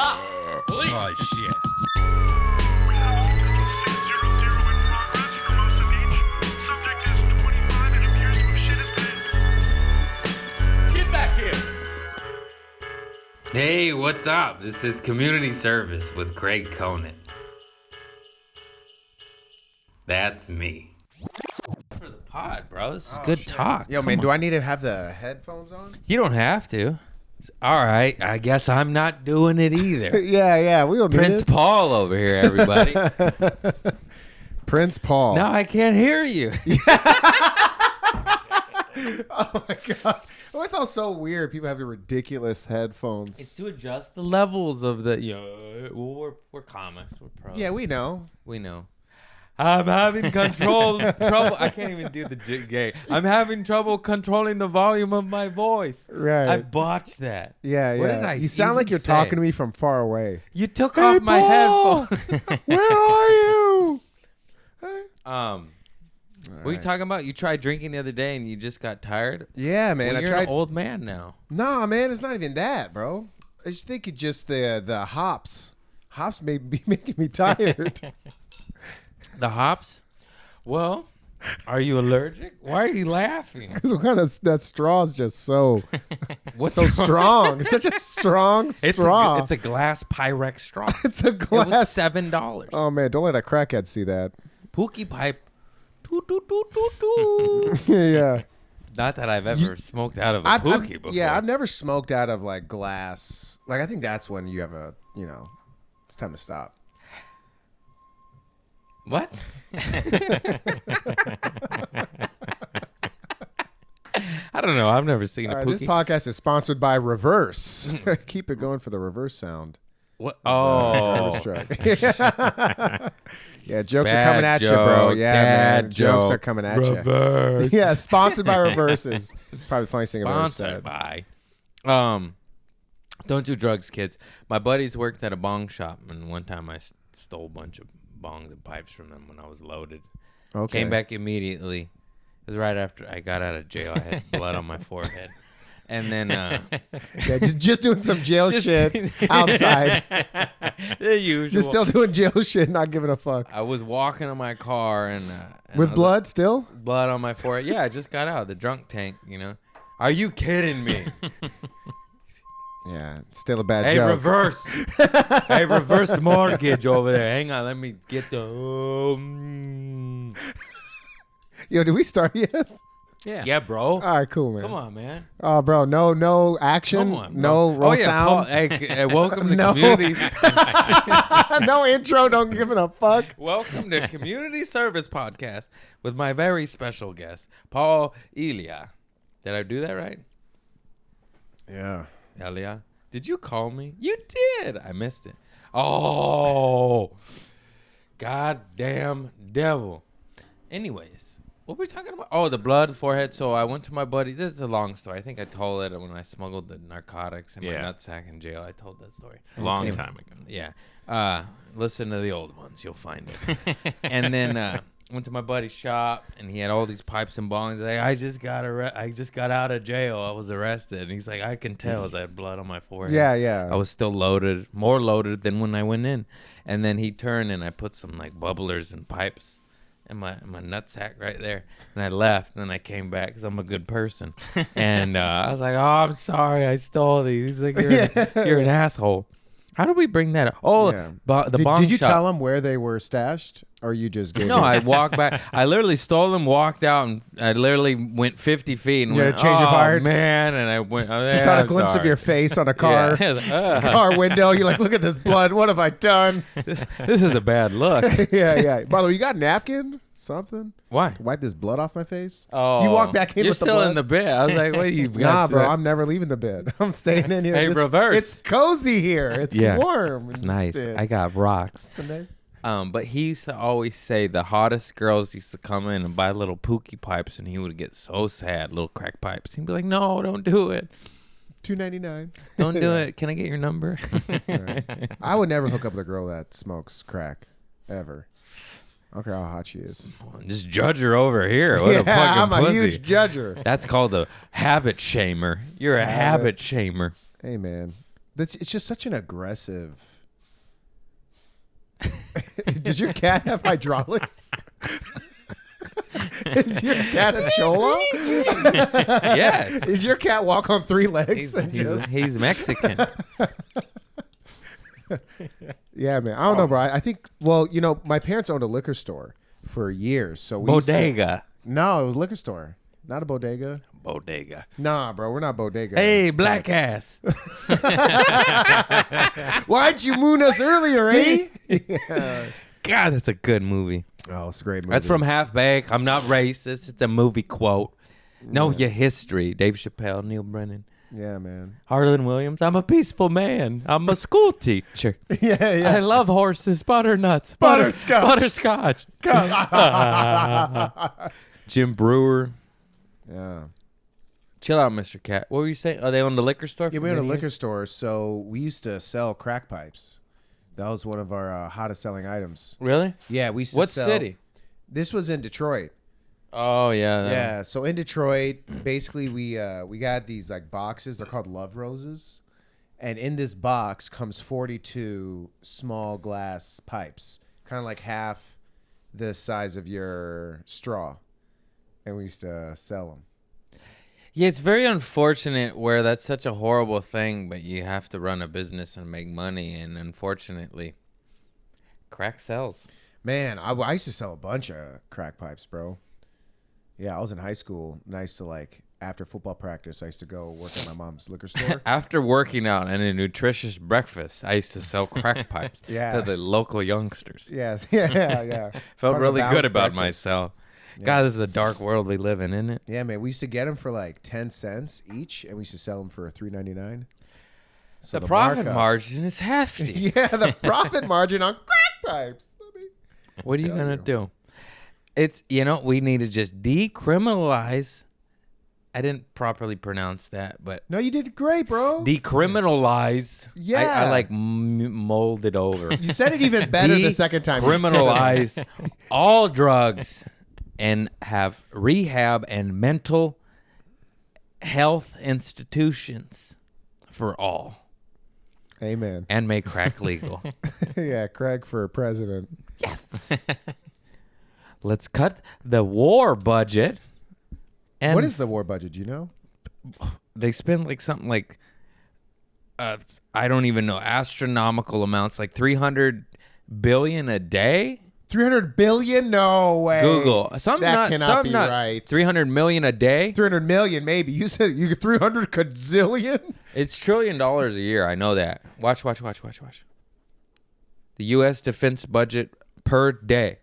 Stop! Police! Oh, shit. Get back here! Hey, what's up? This is Community Service with Craig Conant. That's me. For the pod, bro. This is good talk. Yo, man, do I need to have the headphones on? You don't have to. All right, I guess I'm not doing it either. Yeah, we don't Prince need Paul over here, everybody. it. Prince Paul. Now I can't hear you. Oh my god. Oh, it's all so weird. People have the ridiculous headphones. It's to adjust the levels of the. Well, we're comics. We're pros. Yeah, we know. We know. I'm having trouble. I can't even do the gay. I'm having trouble controlling the volume of my voice. Right. I botched that. Yeah. What did I You sound like even you're say? talking to me from far away. You took Hey, off my Paul! headphones. Where are you? What are you talking about? You tried drinking the other day and you just got tired? Yeah, man. Well, I you're tried. an old man now. Nah, man, it's not even that, bro. I just think it's just the hops. Hops may be making me tired. The hops? Well, are you allergic? Why are you laughing? Because that straw is just so What's so strong. It's such a strong straw. It's a glass Pyrex straw. It's a It was glass. $7. Oh man, don't let a crackhead see that. Pookie pipe. Toot, toot, toot, toot, toot. Yeah. Not that I've ever smoked out of a pookie before. Yeah, I've never smoked out of like glass. Like I think that's when you have it's time to stop. What? I don't know. I've never seen a All right, pookie. this podcast is sponsored by Reverse. Keep it going for the reverse sound. What? Oh. Garbage truck. Yeah, jokes are Bad coming at you, bro. joke, Yeah, dad man. Jokes joke. are coming at Reverse. you. Yeah, sponsored by Reverses. Probably the funniest thing I've ever Sponsored said. by. Don't do drugs, kids. My buddies worked at a bong shop, and one time I stole a bunch of bongs and pipes from them when I was loaded. Okay. Came back immediately. It was right after I got out of jail. I had blood on my forehead. And then Yeah, just doing some jail shit outside. the usual. Just still doing jail shit, not giving a fuck. I was walking to my car and With I was blood still? like, blood on my forehead. Yeah, I just got out of the drunk tank. Are you kidding me? Yeah, still a bad Hey, joke. reverse. Hey, reverse mortgage over there. Hang on, let me get the. Yo, did we start yet? Yeah, bro. All right, cool, man. Come on, man. Oh, bro, no action, Come on, bro. no roll Paul, sound, hey, welcome to No. community. no intro, don't give it a fuck. Welcome to Community Service Podcast with my very special guest, Paul Elia. Did I do that right? Yeah. Elia? Did you call me? You did. I missed it. Oh, goddamn devil. Anyways, what were we talking about? Oh, the blood, forehead. So I went to my buddy. This is a long story. I think I told it when I smuggled the narcotics in my nutsack in jail. I told that story. Long time ago. Yeah. Listen to the old ones. You'll find it. And then went to my buddy's shop, and he had all these pipes and bongs. Like, I just got out of jail. I was arrested. And he's like, I can tell as I had blood on my forehead. Yeah. I was still loaded, more loaded than when I went in. And then he turned, and I put some like bubblers and pipes in my nutsack right there. And I left, and then I came back because I'm a good person. And I was like, oh, I'm sorry, I stole these. He's like, you're an asshole. How did we bring that up? Oh, Yeah. the bomb Did you shop. tell them where they were stashed, or you just gave No, them? I walked back. I literally stole them, walked out, and I literally went 50 feet and You had went, a change of oh, heart? man. And I went, oh, You yeah, caught a I'm glimpse of sorry. your face on a car Yeah. I was like, car window. You're like, look at this blood. What have I done? this is a bad look. yeah. By the way, you got a napkin? Something? Why? Wipe this blood off my face? Oh, You walk back in You're with the still blood? in the bed. I was like, what are you got? Nah, bro, that- I'm never leaving the bed. I'm staying in here. Hey, reverse. It's cozy here. It's Yeah. warm. It's nice. It's I got rocks. a nice. But he used to always say the hottest girls used to come in and buy little pookie pipes, and he would get so sad, little crack pipes. He'd be like, no, don't do it. $2.99. Don't do it. Can I get your number? Right. I would never hook up with a girl that smokes crack, ever. I don't care how hot she is. Just judge her over here. What a fucking I'm a pussy. huge judger. That's called a habit shamer. You're a habit shamer. Hey, man. It's just such an aggressive. Does your cat have hydraulics? Is your cat a cholo? Yes. Is your cat walk on 3 legs? He's Mexican. Yeah, man. I don't know, bro. I think. Well, my parents owned a liquor store for years, so we Bodega. No, it was a liquor store, not a bodega. Bodega. Nah, bro, we're not bodega. Hey, black ass. Why'd you moon us earlier, eh? Yeah. God, that's a good movie. Oh, it's a great movie. That's from Half Baked. I'm not racist. It's a movie quote. Know your history. Dave Chappelle, Neil Brennan. Yeah, man. Harlan Williams. I'm a peaceful man. I'm a school teacher. Yeah. I love horses. Butternuts. Butterscotch. Jim Brewer. Yeah. Chill out, Mr. Cat. What were you saying? Are they on the liquor store? Yeah, we own a liquor store, so we used to sell crack pipes. That was one of our hottest selling items. Really? Yeah, we used to What sell. city? This was in Detroit. Oh, yeah. Yeah, so in Detroit, basically we got these like boxes. They're called Love Roses, and in this box comes 42 small glass pipes, kind of like half the size of your straw, and we used to sell them. Yeah, it's very unfortunate where that's such a horrible thing, but you have to run a business and make money, and unfortunately, crack sells. Man, I used to sell a bunch of crack pipes, bro. Yeah, I was in high school, and I used to after football practice, I used to go work at my mom's liquor store. After working out and a nutritious breakfast, I used to sell crack pipes to the local youngsters. Yes, yeah. Felt Part of really a good about balanced breakfast. myself. Yeah. God, this is a dark world we live in, isn't it? Yeah, man. We used to get them for like 10 cents each, and we used to sell them for $3.99. So the profit markup- margin is hefty. Yeah, the profit margin on crack pipes. What are you tell going to you. do? It's, we need to just decriminalize. I didn't properly pronounce that, but No, you did great, bro. decriminalize. Yeah. I molded over. You said it even better the second time. You said it. Criminalize all drugs and have rehab and mental health institutions for all, Amen. and make crack legal. Yeah, Craig for president. Yes. Let's cut the war budget. And What is the war budget? Do you know? they spend something like I don't even know, astronomical amounts, like $300 billion a day. 300 billion? No way. Google. Some that nuts. cannot Some be nuts. right. 300 million a day. 300 million, maybe. You said you 300 gazillion? It's $1 trillion a year. I know that. Watch. The U.S. defense budget per day.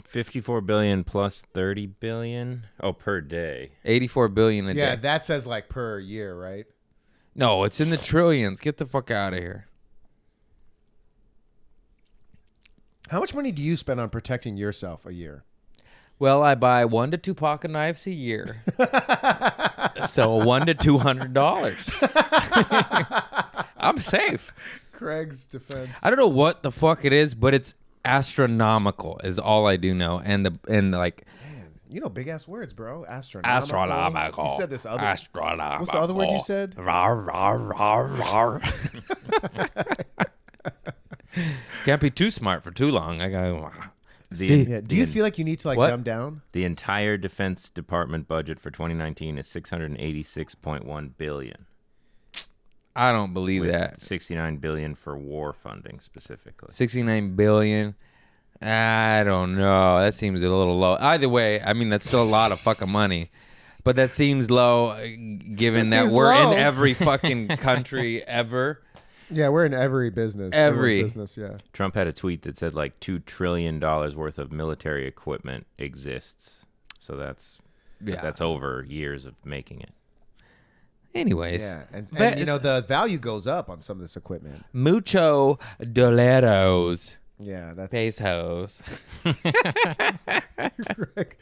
54 billion plus 30 billion. Oh, per day. 84 billion a Yeah, day. that says like per year, right? No, it's in the trillions. Get the fuck out of here. How much money do you spend on protecting yourself a year? Well, I buy 1 to 2 pocket knives a year. So $100 to $200. I'm safe. Craig's defense. I don't know what the fuck it is, but it's astronomical is all I do know. And like Man, you know big ass words, bro. Astronomical. astronomical. You said this other. Astronomical. What's the other word you said? Rar, rar, rar, rar. Can't be too smart for too long. I go. Yeah. Do you feel like you need to What? dumb down? The entire Defense Department budget for 2019 is 686.1 billion. I don't believe With that. 69 billion for war funding specifically. 69 billion. I don't know. That seems a little low. Either way, I mean, that's still a lot of fucking money. But that seems low given that seems we're low. in every fucking country ever. Yeah, we're in every business. Every. Everyone's business, yeah. Trump had a tweet that said like $2 trillion worth of military equipment exists. So that's over years of making it. Anyways. Yeah, and But the value goes up on some of this equipment. Mucho doleros. Yeah, that's Pesos. Craig.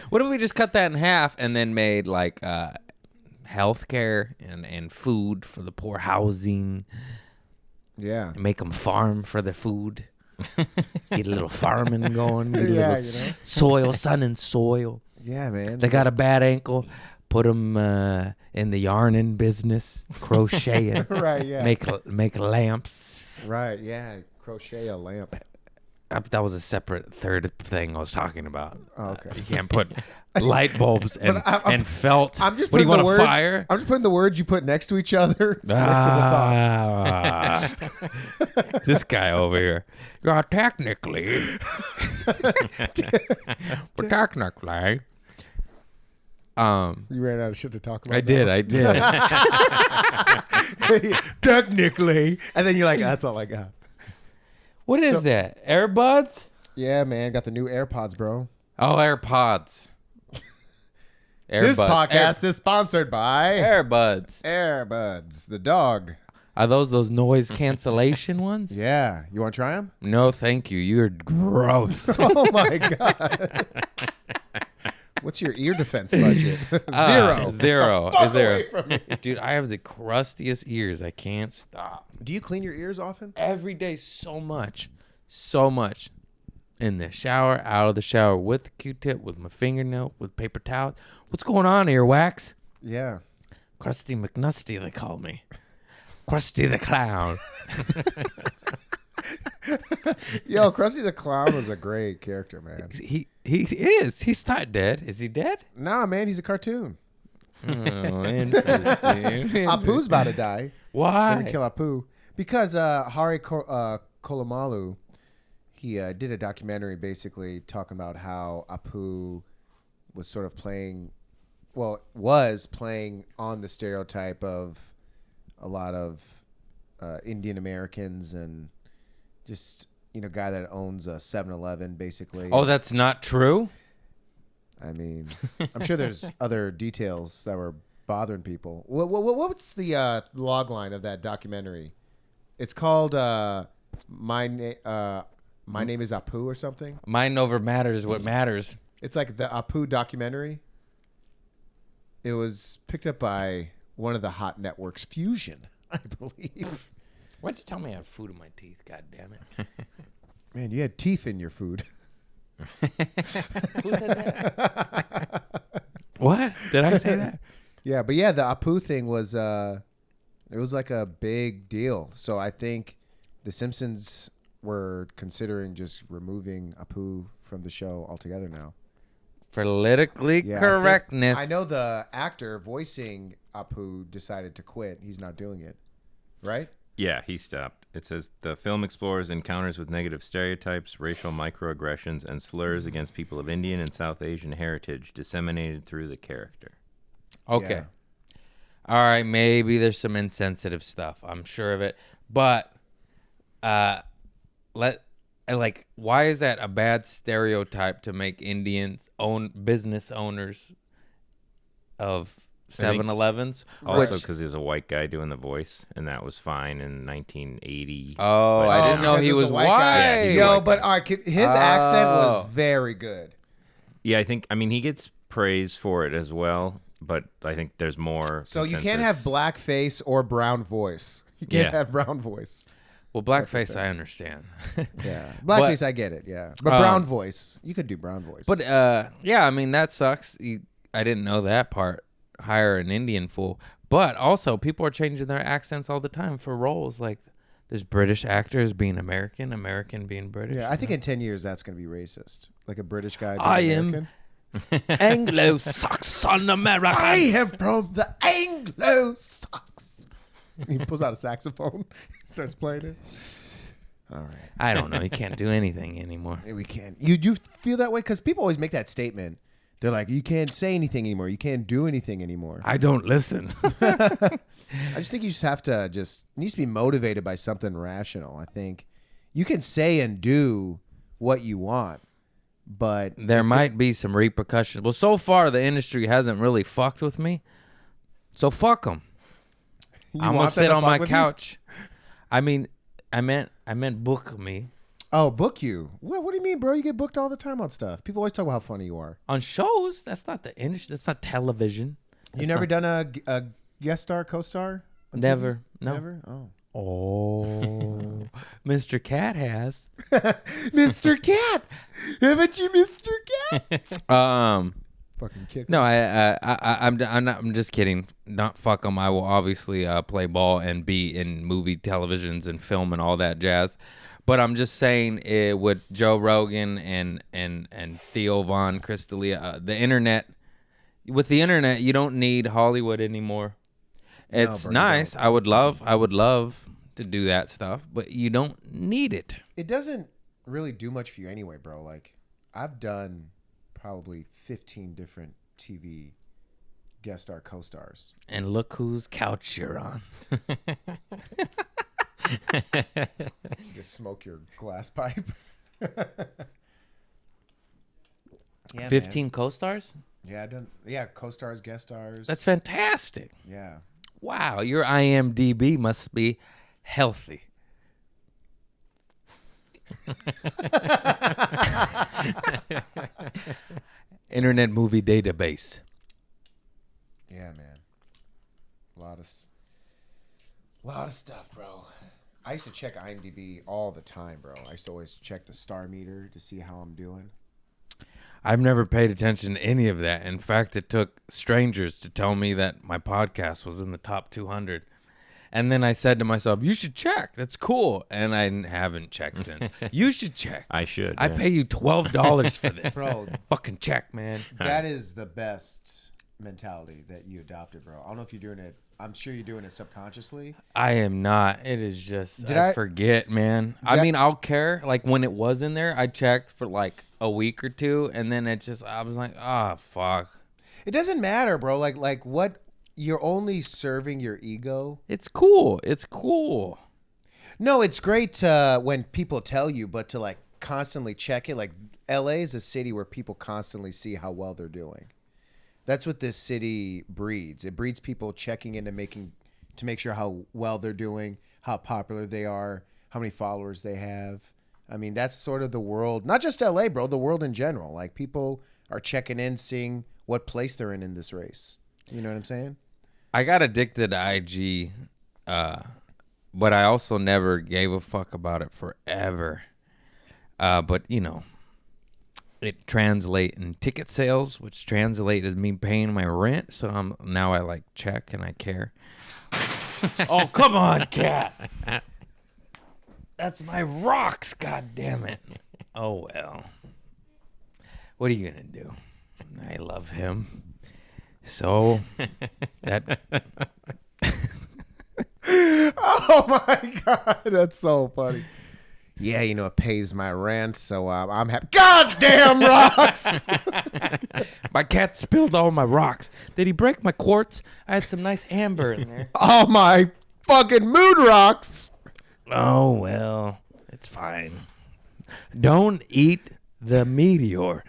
What if we just cut that in half and then made like healthcare and food for the poor, housing, Yeah. and make them farm for the food. Get a little farming going. Get a Yeah, little you know. soil, sun and soil. Yeah, man. They got a bad ankle. put them in the yarning business, crocheting, Right, yeah. make lamps. Right, yeah. Crochet a lamp. That was a separate third thing I was talking about. Oh, okay. You can't put light bulbs and, I'm felt. I'm just what do putting you the want, words. a fire? I'm just putting the words you put next to each other next to the thoughts. This guy over here. Yeah, technically. But technically. You ran out of shit to talk about. I did. Technically. And then you're like, that's all I got. What is So- that? AirBuds? Yeah, man. Got the new AirPods, bro. Oh, AirPods. This podcast is sponsored by AirBuds. AirBuds, the dog. Are those noise cancellation ones? Yeah. You want to try them? No, thank you. You're gross. Oh, my God. What's your ear defense budget? Zero. Zero. Fuck Is there? away from me. Dude, I have the crustiest ears. I can't stop. Do you clean your ears often? Every day, so much. In the shower, out of the shower, with the Q-tip, with my fingernail, with paper towel. What's going on, earwax? Yeah. Krusty McNusty, they call me. Krusty the Clown. Yo, Krusty the Clown was a great character, man. He is. He's not dead. Is he dead? Nah, man, he's a cartoon. Oh, interesting. Apu's about to die. They're Why? gonna kill Apu because Kolomalu, he did a documentary basically talking about how Apu was sort of was playing on the stereotype of a lot of Indian Americans and just, guy that owns a 7-Eleven basically. Oh, that's not true? I mean, I'm sure there's other details that were bothering people. What's the log line of that documentary? It's called My Name is Apu or something. Mind over matter is what matters. It's like the Apu documentary. It was picked up by one of the hot networks, Fusion, I believe. Why'd you tell me I have food in my teeth? God damn it. Man, you had teeth in your food. Who said that? What? Did I say that? Yeah, but yeah, the Apu thing was it was like a big deal. So I think the Simpsons were considering just removing Apu from the show altogether now. Politically Yeah, correctness. I know the actor voicing Apu decided to quit. He's not doing it. Right? Yeah, he stopped. It says the film explores encounters with negative stereotypes, racial microaggressions, and slurs against people of Indian and South Asian heritage disseminated through the character. Okay. Yeah. All right, maybe there's some insensitive stuff. I'm sure of it. But why is that a bad stereotype to make Indians own business owners of 7-Elevens? Also, because he was a white guy doing the voice, and that was fine in 1980. Oh, But I didn't know because he it was a white white. guy. Yeah, he's a Yo, white but guy. his accent Oh. was very good. Yeah, he gets praise for it as well, but I think there's more. So you can't have black face or brown voice. You can't Yeah. have brown voice. Well, blackface, I understand. Yeah. Blackface, I get it. Yeah. But brown voice, you could do brown voice. But yeah, I mean that sucks. I didn't know that part. Hire an Indian fool. But also, people are changing their accents all the time for roles. Like there's British actors being American, American being British. yeah, I think in 10 years that's going to be racist. Like a British guy being I am American. Anglo-Saxon American. I am from the Anglo-Saxon. He pulls out a saxophone, starts playing it. All right. I don't know. You can't do anything anymore. We can't. You do feel that way? Because people always make that statement. They're like, you can't say anything anymore. You can't do anything anymore. I don't listen. I just think you just have to needs to be motivated by something rational. I think you can say and do what you want, but There might be some repercussions. Well, so far the industry hasn't really fucked with me. So fuck them. you I'm gonna want them sit to on fuck my with you? couch. I mean, I meant book me Oh, book you? What do you mean, bro? You get booked all the time on stuff. People always talk about how funny you are. on shows. That's not the industry. That's not television. You never done a guest star, co-star? on TV? Never. No. Never? Oh. Oh, Mr. Cat has. Mr. Cat! Haven't you, Mr. Cat? Fucking kick. No, I'm just kidding. Not fuck them. I will obviously play ball and be in movie, televisions, and film and all that jazz. But I'm just saying, with Joe Rogan and Theo Von, Chris D'Elia, the internet. With the internet, you don't need Hollywood anymore. It's bro, you nice. I would love to do that stuff, but you don't need it. It doesn't really do much for you anyway, bro. Like, I've done probably 15 different TV guest star co-stars. And look whose couch you're on. Just smoke your glass pipe. Yeah, 15 man. co-stars? Yeah, I've done. Yeah, co-stars, guest stars. That's fantastic. Yeah. Wow, your IMDb must be healthy. Internet Movie Database. Yeah, man. A lot of stuff, bro. I used to check IMDb all the time, bro. I used to always check the star meter to see how I'm doing. I've never paid attention to any of that. In fact, it took strangers to tell me that my podcast was in the top 200. And then I said to myself, you should check. That's cool. And I haven't checked since. You should check. I should. I pay you $12 for this. Bro, Fucking check, man. that is the best mentality that you adopted, bro. I don't know if you're doing it. I'm sure you're doing it subconsciously. I am not. It is just, Did I I- forget, man. I mean, I'll care. Like, when it was in there, I checked for like a week or two. And then I was like, oh, fuck. It doesn't matter, bro. Like what? You're only serving your ego. It's cool. It's cool. No, it's great when people tell you, but to like constantly check it. Like LA is a city where people constantly see how well they're doing. That's what this city breeds. It breeds people checking in to make sure how well they're doing, how popular they are, how many followers they have. I mean, that's sort of the world, not just LA, bro, the world in general. Like people are checking in, seeing what place they're in this race. You know what I'm saying? I got addicted to IG, but I also never gave a fuck about it forever. But, you know, it translate in ticket sales, which translate as me paying my rent. So now I like check and I care. Oh, come on, cat. That's my rocks, god damn it. Oh, well. What are you going to do? I love him. So that Oh my God, that's so funny. Yeah, you know, it pays my rent, so I'm happy. Goddamn rocks! my cat spilled all my rocks. Did he break my quartz? I had some nice amber in there. All my fucking mood rocks. Oh, well, it's fine. Don't eat the meteor.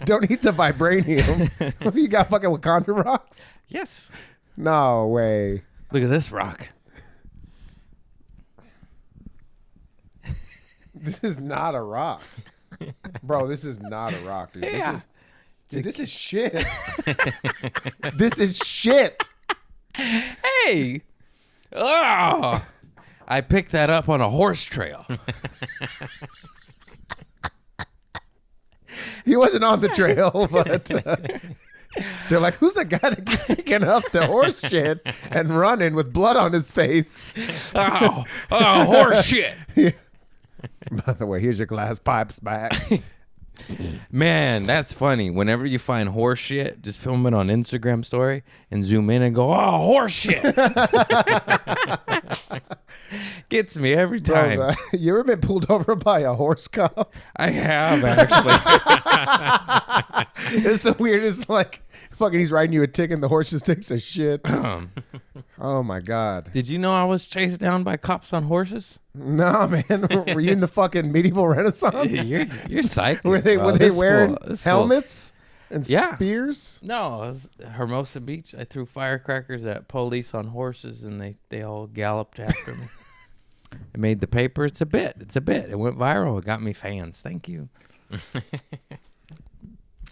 Don't eat the vibranium. You got fucking Wakanda rocks? Yes. No way. Look at this rock. This is not a rock. Bro, this is not a rock, dude. Yeah. This is shit. This is shit. Hey. Oh. I picked that up on a horse trail. He wasn't on the trail, but they're like, who's the guy that picking up the horse shit and running with blood on his face? Oh, horse shit. By the way, here's your glass pipes back. Man, that's funny. Whenever you find horse shit, just film it on Instagram story and zoom in and go, oh, horse shit. Gets me every time. Bro, you ever been pulled over by a horse cop? I have, actually. It's the weirdest, like, fucking he's riding you a tick and the horse just takes a shit. Oh, my God. Did you know I was chased down by cops on horses? No, man. Were you in the fucking medieval Renaissance? You're psychic. Were they wearing helmets and Yeah. spears? No, it was Hermosa Beach. I threw firecrackers at police on horses, and they all galloped after me. It made the paper. It's a bit. It went viral. It got me fans. Thank you.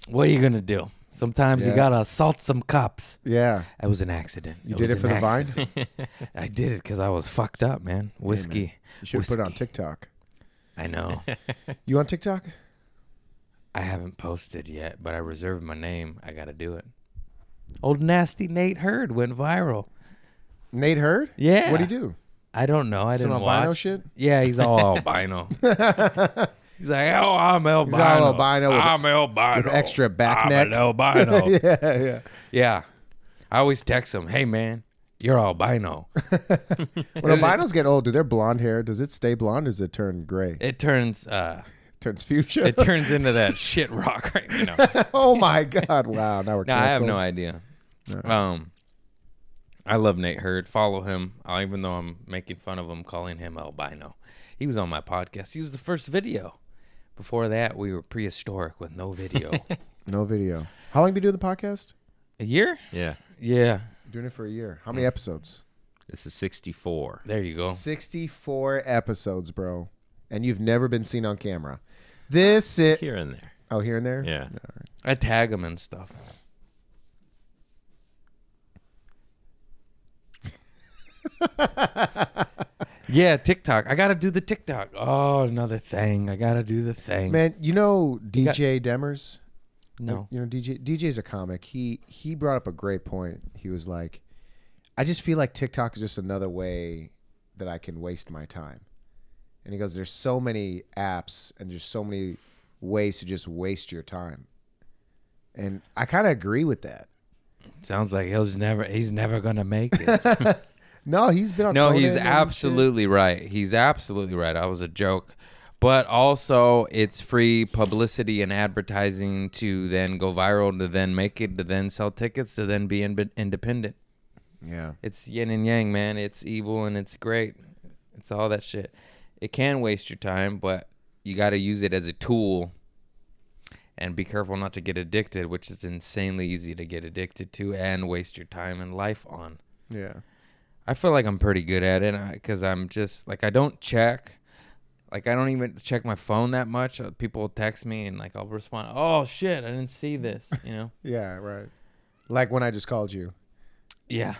What are you gonna do? Sometimes you Yeah. gotta assault some cops. Yeah. It was an accident. You did it for the vine? I did it because I was fucked up, man. Whiskey. You should put it on Whiskey. TikTok. I know. You on TikTok? I haven't posted yet, but I reserved my name. I got to do it. Old nasty Nate Hurd went viral. Nate Hurd? Yeah. What'd he do? I don't know. I Some didn't albino watch. shit? Yeah, he's all albino. He's like, oh, I'm albino. He's all albino with- I'm albino. with extra back I'm neck. an albino. Yeah. Yeah. I always text him, hey, man, you're albino. When albinos get old, do their blonde hair, does it stay blonde or does it turn gray? It turns Turns fuchsia? it turns into that shit rock right now. Oh, my God. Wow. Now we're No, I have canceled. no idea. I love Nate Hurd. Follow him, even though I'm making fun of him, calling him albino. He was on my podcast. He was the first video. Before that, we were prehistoric with no video. No video. How long have you been doing the podcast? A year? Yeah. Yeah. Doing it for a year. How many episodes? This is 64. There you go. 64 episodes, bro. And you've never been seen on camera. This is... Here and there. Oh, here and there? Yeah. I tag him and stuff. Yeah, TikTok. I got to do the TikTok. Oh, another thing. I got to do the thing. Man, you know got- DJ Demers? No. You know DJ's a comic. He brought up a great point. He was like, I just feel like TikTok is just another way that I can waste my time. And he goes, there's so many apps and there's so many ways to just waste your time. And I kind of agree with that. Sounds like he's never going to make it. No, he's been on No, Conan he's and shit. absolutely right. He's absolutely right. I was a joke. But also, it's free publicity and advertising to then go viral, to then make it, to then sell tickets, to then be independent. Yeah. It's yin and yang, man. It's evil and it's great. It's all that shit. It can waste your time, but you got to use it as a tool and be careful not to get addicted, which is insanely easy to get addicted to and waste your time and life on. Yeah. I feel like I'm pretty good at it because I'm just like, I don't check. Like, I don't even check my phone that much. People will text me and like I'll respond, oh shit, I didn't see this, you know? Yeah, right. Like when I just called you. Yeah.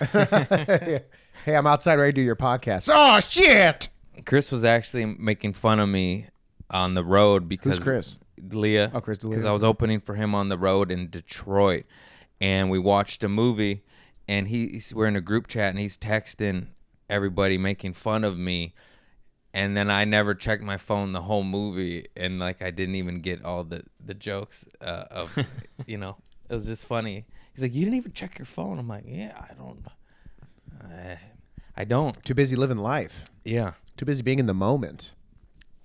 Hey, I'm outside ready to do your podcast. Oh, shit. Chris was actually making fun of me on the road because Who's Chris? Leah. Oh, Chris D'Elia. Because I was opening for him on the road in Detroit, and we watched a movie, and we're in a group chat, and he's texting everybody making fun of me, and then I never checked my phone the whole movie, and like I didn't even get all the jokes of, you know, it was just funny. He's like, you didn't even check your phone. I'm like, yeah, I don't. Too busy living life. Yeah. Too busy being in the moment.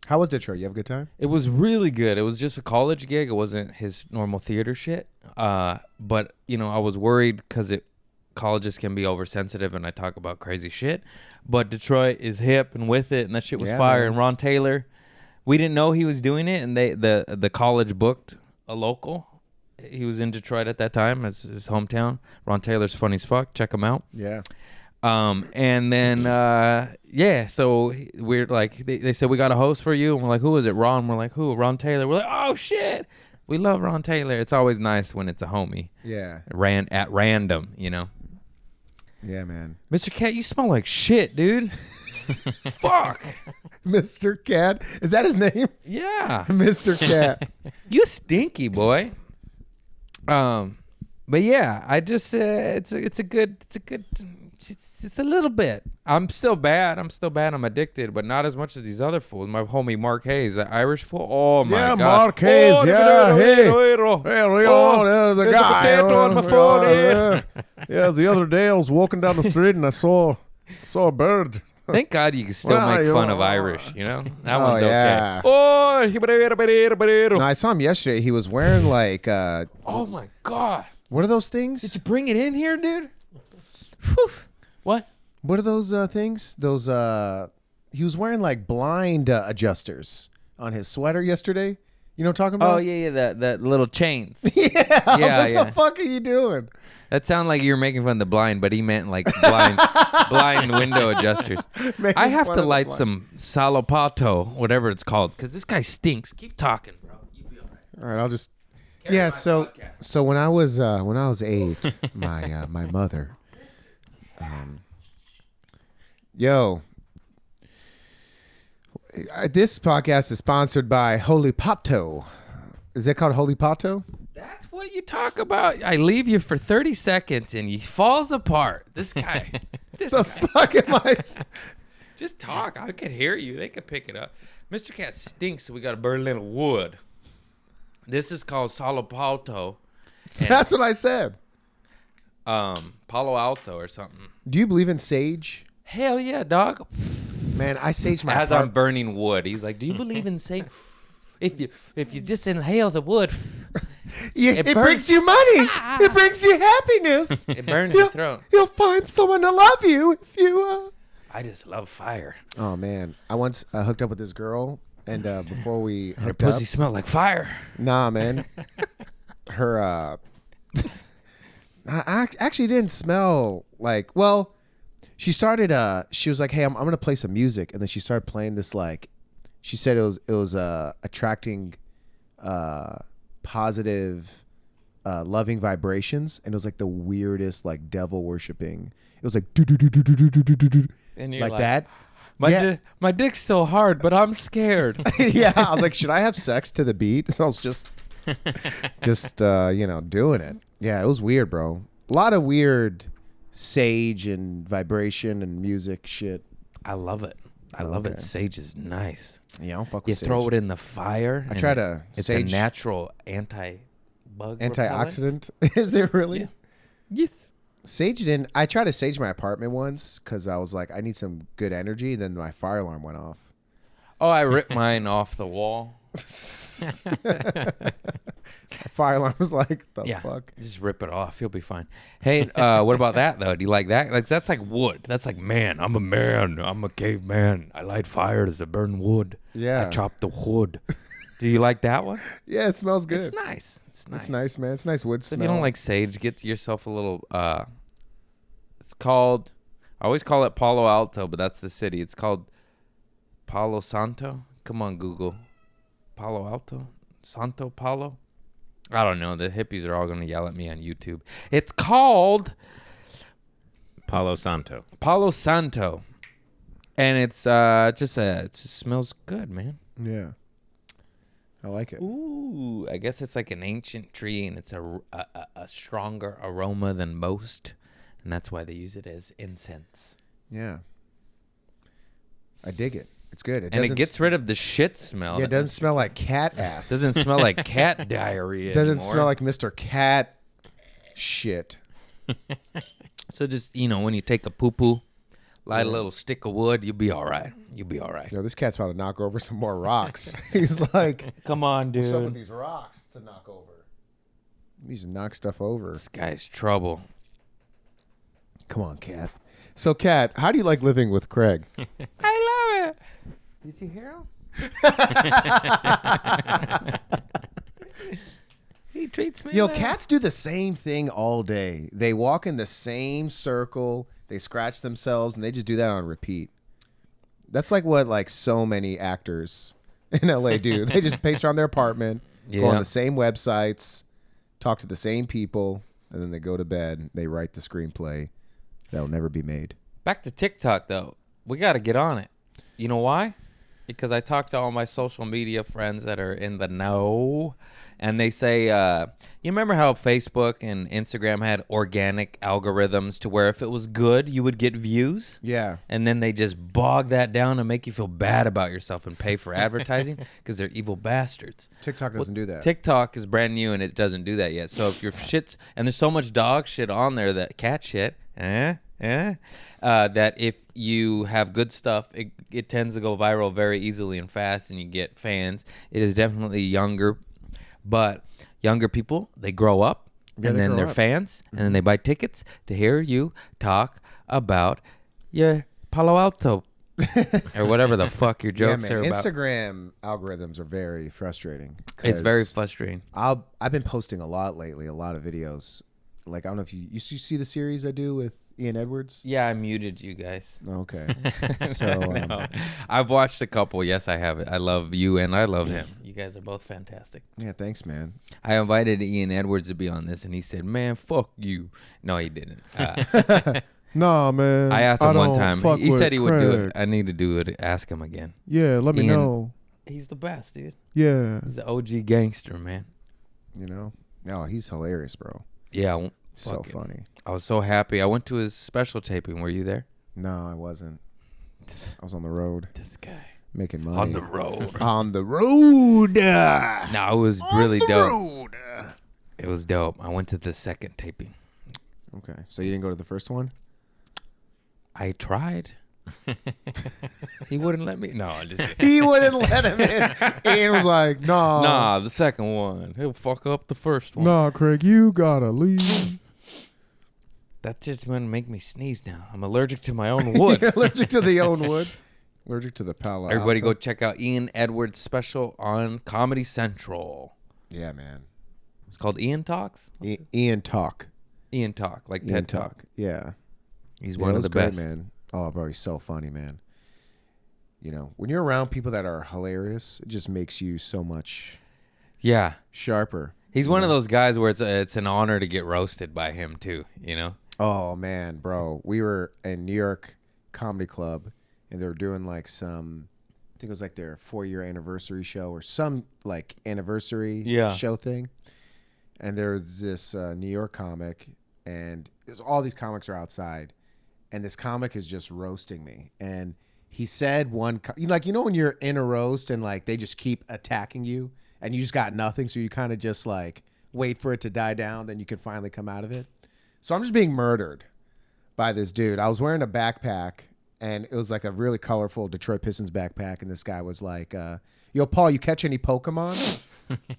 How was Detroit? You have a good time? It was really good. It was just a college gig. It wasn't his normal theater shit. But, you know, I was worried because colleges can be oversensitive and I talk about crazy shit. But Detroit is hip and with it, and that shit was Yeah, fire. man. And Ron Taylor, we didn't know he was doing it, and the college booked a local. He was in Detroit at that time. It's his hometown. Ron Taylor's funny as fuck. Check him out. Yeah. And then, yeah, so we're like, they said, we got a host for you. And we're like, who is it? Ron. We're like, who? Ron Taylor. We're like, oh shit. We love Ron Taylor. It's always nice when it's a homie. Yeah. At random, you know? Yeah, man. Mr. Cat, you smell like shit, dude. Fuck. Mr. Cat. Is that his name? Yeah. Mr. Cat. You stinky boy. But yeah, I just, it's a little bit. I'm still bad. I'm addicted, but not as much as these other fools. My homie Mark Hayes, the Irish fool. Oh my Yeah, God. Mark Hayes, Oh, yeah, hey. oh, Hey, oh, the there's a guy. potato on my phone here. Yeah, the other day I was walking down the street and I saw a bird. Thank God you can still Well, make you fun know, of Irish, you know? That oh, one's yeah. okay. Oh, No, I saw him yesterday. He was wearing like, oh my God. what are those things? Did you bring it in here, dude? Whew. What? What are those things? Those he was wearing like blind adjusters on his sweater yesterday. You know what I'm talking about? Oh, yeah, that little chains. Yeah. I was Yeah, like, yeah. the fuck are you doing? That sounded like you were making fun of the blind, but he meant like blind window adjusters. Making I have fun to of the light blind. some salopato, whatever it's called, because this guy stinks. Keep talking, bro. You be all right. All right, I'll just. Carry Yeah. my So podcast. when I was 8, my mother. Yo. This podcast is sponsored by Holy Pato. Is it called Holy Pato? That's what you talk about. I leave you for 30 seconds and he falls apart. This guy. The fuck am I? Just talk. I could hear you. They could pick it up. Mr. Cat stinks, so we got to burn a little wood. This is called Salopalto. That's what I said. Palo Alto or something. Do you believe in sage? Hell yeah, dog. Man, I sage my As I'm burning wood, he's like, "Do you believe in sage? If you just inhale the wood, it burns- brings you money. It brings you happiness. it burns your throat." You'll find someone to love you if you. I just love fire. Oh man, I once hooked up with this girl, and before we Her hooked up, pussy smelled like fire. nah, man, her I actually didn't smell like. Well, she started. She was like, "Hey, I'm gonna play some music," and then she started playing this like. She said it was attracting positive, loving vibrations, and it was like the weirdest, like devil worshipping. It was like do do do do do do do do do And you're like that. My my dick's still hard, but I'm scared. Yeah, I was like, should I have sex to the beat? So I was just doing it. Yeah, it was weird, bro. A lot of weird sage and vibration and music shit. I love it. I love it. Okay. Sage is nice. Yeah, I don't fuck You with sage. throw it in the fire. I and try to It's sage a natural anti-bug antioxidant. Is it really? Yeah. Yes. Sage didn't. I tried to sage my apartment once because I was like, I need some good energy. Then my fire alarm went off. Oh, I ripped mine off the wall. Fire alarm was like, the fuck? Just rip it off. You'll be fine. Hey, what about that though? Do you like that? Like that's like wood. That's like man. I'm a man. I'm a caveman. I light fires to burn wood. Yeah. I chop the wood. Do you like that one? Yeah, it smells good. It's nice. It's nice. It's nice, man. It's nice wood So smell. if you don't like sage, get yourself a little. It's called. I always call it Palo Alto, but that's the city. It's called Palo Santo. Come on, Google. Palo Alto, Santo Palo. I don't know. The hippies are all going to yell at me on YouTube. It's called Palo Santo. Palo Santo, and it's it just smells good, man. Yeah. I like it. Ooh, I guess it's like an ancient tree, and it's a stronger aroma than most, and that's why they use it as incense. Yeah. I dig it. It's good. And it gets rid of the shit smell. Yeah, it doesn't smell like cat ass. Doesn't smell like cat diarrhea. It doesn't anymore. smell like Mr. Cat shit. So just when you take a poo poo, light a little stick of wood, you'll be all right. You'll be all right. Yo, this cat's about to knock over some more rocks. He's like, Come on, what's up with dude. these rocks to knock over? He needs to knock stuff over. This guy's trouble. Come on, cat. So, cat, how do you like living with Craig? I love it. Did you hear him? He treats me. Yo, well. cats do the same thing all day. They walk in the same circle. They scratch themselves, and they just do that on repeat. That's like what so many actors in LA do. They just pace around their apartment, go on Yeah. the same websites, talk to the same people, and then they go to bed. They write the screenplay that'll never be made. Back to TikTok though. We got to get on it. You know why? Because I talk to all my social media friends that are in the know, and they say, you remember how Facebook and Instagram had organic algorithms to where if it was good, you would get views? Yeah. And then they just bog that down and make you feel bad about yourself and pay for advertising because they're evil bastards. TikTok doesn't do that. TikTok is brand new and it doesn't do that yet. So if your shit's, and there's so much dog shit on there, that cat shit, that if you have good stuff, it tends to go viral very easily and fast, and you get fans. It is definitely younger, but younger people, they grow up, Yeah, and they then grow they're up. fans, and then they buy tickets to hear you talk about your Palo Alto or whatever the fuck your jokes yeah, are man. about. Instagram algorithms are very frustrating. It's very 'cause frustrating. I've been posting a lot lately, a lot of videos. Like, I don't know if you see the series I do with Ian Edwards. Yeah, I muted you guys. Okay. So No. I've watched a couple. Yes, I have it. I love you and I love him. You guys are both fantastic. yeah, thanks, man. I invited Ian Edwards to be on this, and he said, "Man, fuck you." No, he didn't. Nah, man. I asked him one time. He said he would do it. Craig. I need to do it. Ask him again. Yeah, let me Ian- know. He's the best, dude. Yeah. He's the OG gangster, man. You know? No, he's hilarious, bro. Yeah. So fucking- funny. I was so happy. I went to his special taping. Were you there? No, I wasn't. I was on the road This guy. making money. On the road. On the road. No, it was really dope. Road. It was dope. I went to the second taping. Okay. So you didn't go to the first one? I tried. He wouldn't let me. No, I just He wouldn't let him in. Ian was like, nah. Nah, the second one. He'll fuck up the first one. Nah, Craig, you gotta leave. That's just gonna make me sneeze now. I'm allergic to my own wood. You're allergic to the own wood. Allergic to the Palo Everybody Alto. go check out Ian Edwards' special on Comedy Central. Yeah, man. It's called Ian Talks. Ian Talk. Ian Talk, like Ian TED Talk. Yeah. He's Yeah, one it of was the great, best. man. Oh, bro, he's so funny, man. You know, when you're around people that are hilarious, it just makes you so much Yeah, sharper. he's one of those guys where it's an honor to get roasted by him too. You know. Oh, man, bro. We were in New York Comedy Club, and they were doing like some, I think it was like their 4-year anniversary show or some like anniversary show thing. And there's this New York comic, and there's all these comics are outside, and this comic is just roasting me. And he said you know when you're in a roast and like they just keep attacking you, and you just got nothing, so you kind of just like wait for it to die down, then you can finally come out of it. So I'm just being murdered by this dude. I was wearing a backpack, and it was like a really colorful Detroit Pistons backpack, and this guy was like, yo, Paul, you catch any Pokemon?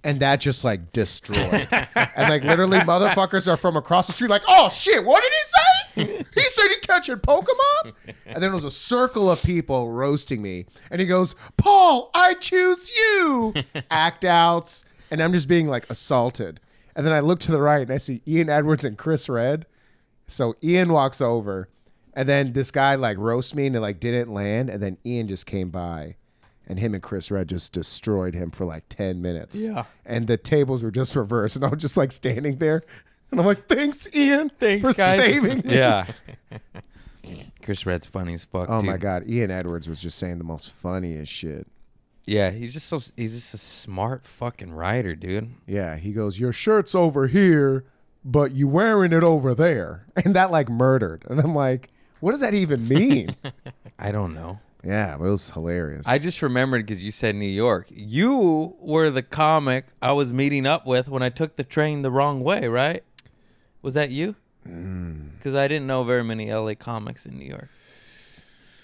And that just like destroyed. And like literally motherfuckers are from across the street like, oh shit, what did he say? He said he catching Pokemon? And then it was a circle of people roasting me. And he goes, Paul, I choose you. Act outs. And I'm just being like assaulted. And then I look to the right and I see Ian Edwards and Chris Red. So Ian walks over, and then this guy like roasts me and it like didn't land. And then Ian just came by. And him and Chris Red just destroyed him for like 10 minutes. Yeah. And the tables were just reversed. And I was just like standing there. And I'm like, thanks, Ian. For guys. saving me. Yeah. Chris Red's funny as fuck. Oh, dude. my God. Ian Edwards was just saying the most funniest shit. Yeah, he's just a smart fucking writer, dude. Yeah. He goes, your shirt's over here, but you wearing it over there. And that like murdered. And I'm like, what does that even mean? I don't know. Yeah, but it was hilarious. I just remembered because you said New York. You were the comic I was meeting up with when I took the train the wrong way, right? Was that you? Because I didn't know very many LA comics in New York.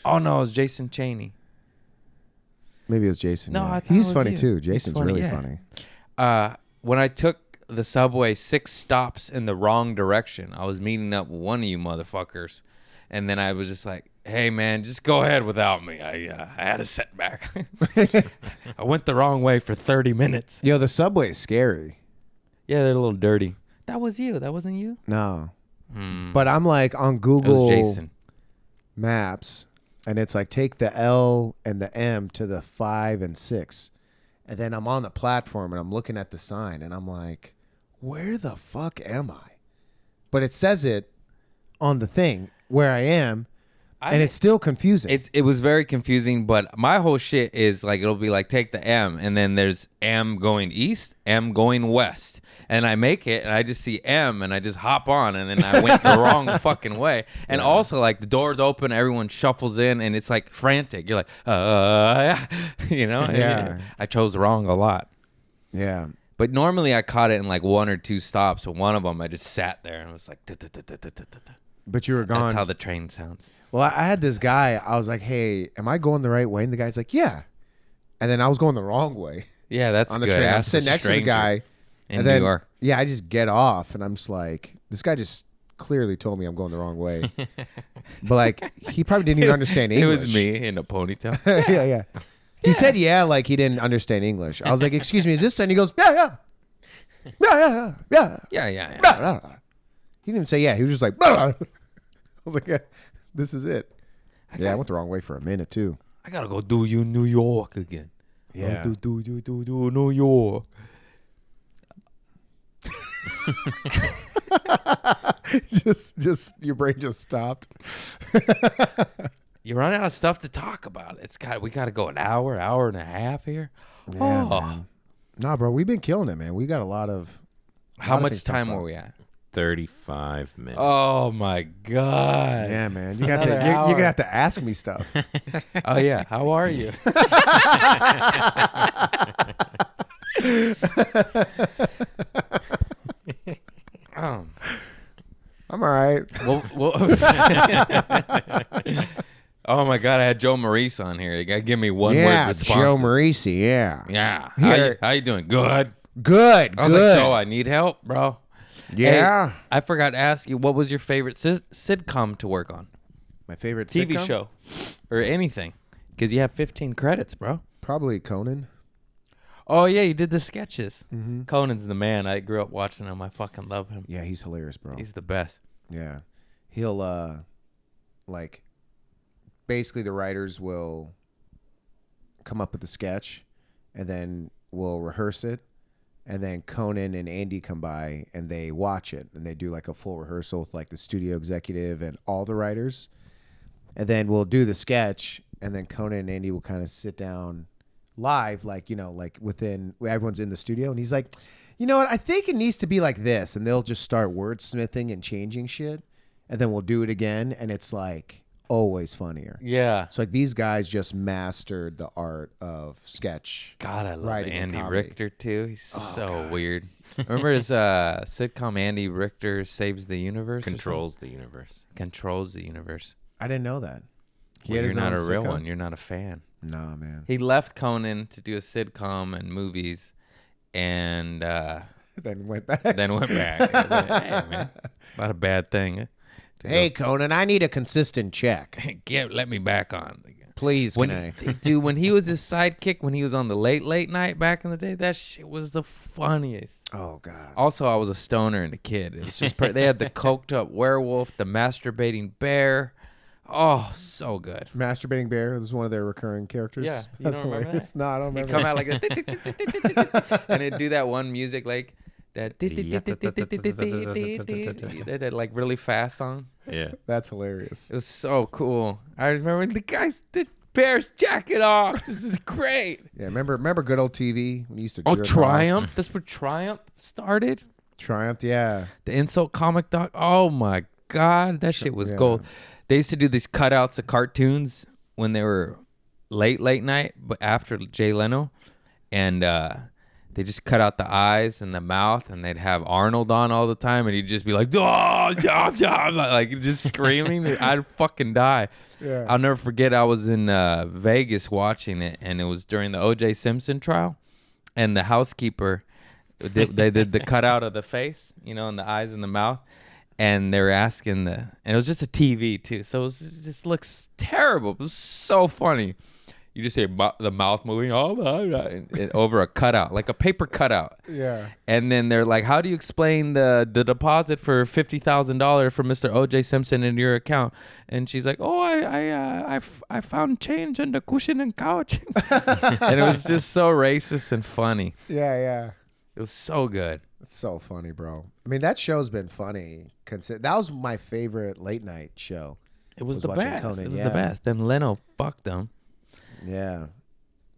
Oh, no, it was Jason Chaney. Maybe it was Jason. No, yeah. I thought it He's was funny you. too. He's Jason's funny, really yeah. funny. When I took the subway 6 stops in the wrong direction, I was meeting up with one of you motherfuckers. And then I was just like, hey, man, just go ahead without me. I had a setback. I went the wrong way for 30 minutes. Yo, the subway is scary. Yeah, they're a little dirty. That was you. That wasn't you? No. But I'm like on It Google was Jason. Maps, and it's like take the L and the M to the 5 and 6. And then I'm on the platform and I'm looking at the sign and I'm like, where the fuck am I? But it says it on the thing where I am, and it's still confusing. It was very confusing, but my whole shit is like it'll be like take the M, and then there's M going east, M going west, and I make it, and I just see M, and I just hop on, and then I went the wrong fucking way, and also like the doors open, everyone shuffles in, and it's like frantic. You're like, you know, Yeah. I chose wrong a lot, Yeah. but normally I caught it in like 1 or 2 stops, but one of them I just sat there and was like, But you were gone. that's how the train sounds. Well, I had this guy. I was like, hey, am I going the right way? And the guy's like, yeah. And then I was going the wrong way Yeah, that's on the good. train. I'm Ask a sitting next to the stranger guy. in And then, New York. yeah, I just get off, and I'm just like, this guy just clearly told me I'm going the wrong way. But like, he probably didn't even understand It English. was me in a ponytail. yeah. He said, yeah, like he didn't understand English. I was like, excuse me, is this? And he goes, yeah. Yeah. He didn't say yeah. He was just like, I was like, yeah, this is it. I went the wrong way for a minute too. I gotta go do you New York again. Yeah. Do New York. just your brain just stopped. you run out of stuff to talk about. We got to go an hour and a half here. Yeah, man. Nah, bro, we've been killing it, man. We got a lot of. How much time were we at? 35 minutes. Oh my god. Yeah, man. You're gonna have to ask me stuff. Oh yeah. How are you? I'm all right. Oh my god, I had Joe Maurice on here. They gotta give me one word responses. Joe Maurice. Yeah. Yeah. Here. How you doing? Good. Good. I was like, Joe, I need help, bro. Yeah. Hey, I forgot to ask you, what was your favorite sitcom to work on? My favorite TV sitcom? show or anything, because you have 15 credits, bro. Probably Conan. Oh yeah, you did the sketches. Mm-hmm. Conan's the man. I grew up watching him. I fucking love him. Yeah, he's hilarious, bro. He's the best. Yeah. He'll like basically the writers will come up with the sketch and then we'll rehearse it, and then Conan and Andy come by and they watch it and they do like a full rehearsal with like the studio executive and all the writers, and then we'll do the sketch, and then Conan and Andy will kind of sit down live, like, you know, like within everyone's in the studio, and he's like, you know what, I think it needs to be like this, and they'll just start wordsmithing and changing shit, and then we'll do it again, and it's like always funnier. Yeah. So like these guys just mastered the art of sketch. God, I love writing and Andy comedy. Richter too. He's so weird. Remember his sitcom Andy Richter Saves the Universe? or Controls the universe. something? Controls the universe. I didn't know that. He Well, had you're his not a own real sitcom? one. You're not a fan. Nah, man. He left Conan to do a sitcom and movies, and Then went back. then went back. Hey, man, it's not a bad thing. to Hey, Conan, I need a consistent check. let me back on. Please, When can I? dude, when he was his sidekick, when he was on the late night back in the day, that shit was the funniest. Oh, God. Also, I was a stoner and a kid. It was just they had the coked up werewolf, the masturbating bear. Oh, so good. Masturbating Bear was one of their recurring characters. Yeah, you That's don't remember hilarious. that? No, I don't He'd remember. come out like that, and it'd do that one music like that, that like really fast song. Yeah. That's hilarious. It was so cool. I remember the bear's jacket off. This is great. Yeah, remember good old TV when you used to Oh, jerk off? Triumph. That's where Triumph started. Triumph, yeah. The insult comic doc. Oh my God, that shit was Yeah. gold. They used to do these cutouts of cartoons when they were late night, but after Jay Leno, and they just cut out the eyes and the mouth, and they'd have Arnold on all the time, and he'd just be like, "Oh, yeah, yeah," like just screaming. I'd fucking die. Yeah. I'll never forget. I was in Vegas watching it, and it was during the O.J. Simpson trial, and the housekeeper, they did the cutout of the face, you know, and the eyes and the mouth. And they were asking and it was just a TV too, so it just looks terrible. It was so funny. You just hear the mouth moving over a cutout, like a paper cutout. Yeah. And then they're like, "How do you explain the deposit for $50,000 from Mr. O.J. Simpson in your account?" And she's like, "Oh, I found change on the cushion and couch." And it was just so racist and funny. Yeah. It was so good. It's so funny, bro. I mean, that show's been funny. That was my favorite late night show. It was the watching best. Conan, It was yeah. the best. Then Leno fucked them. Yeah.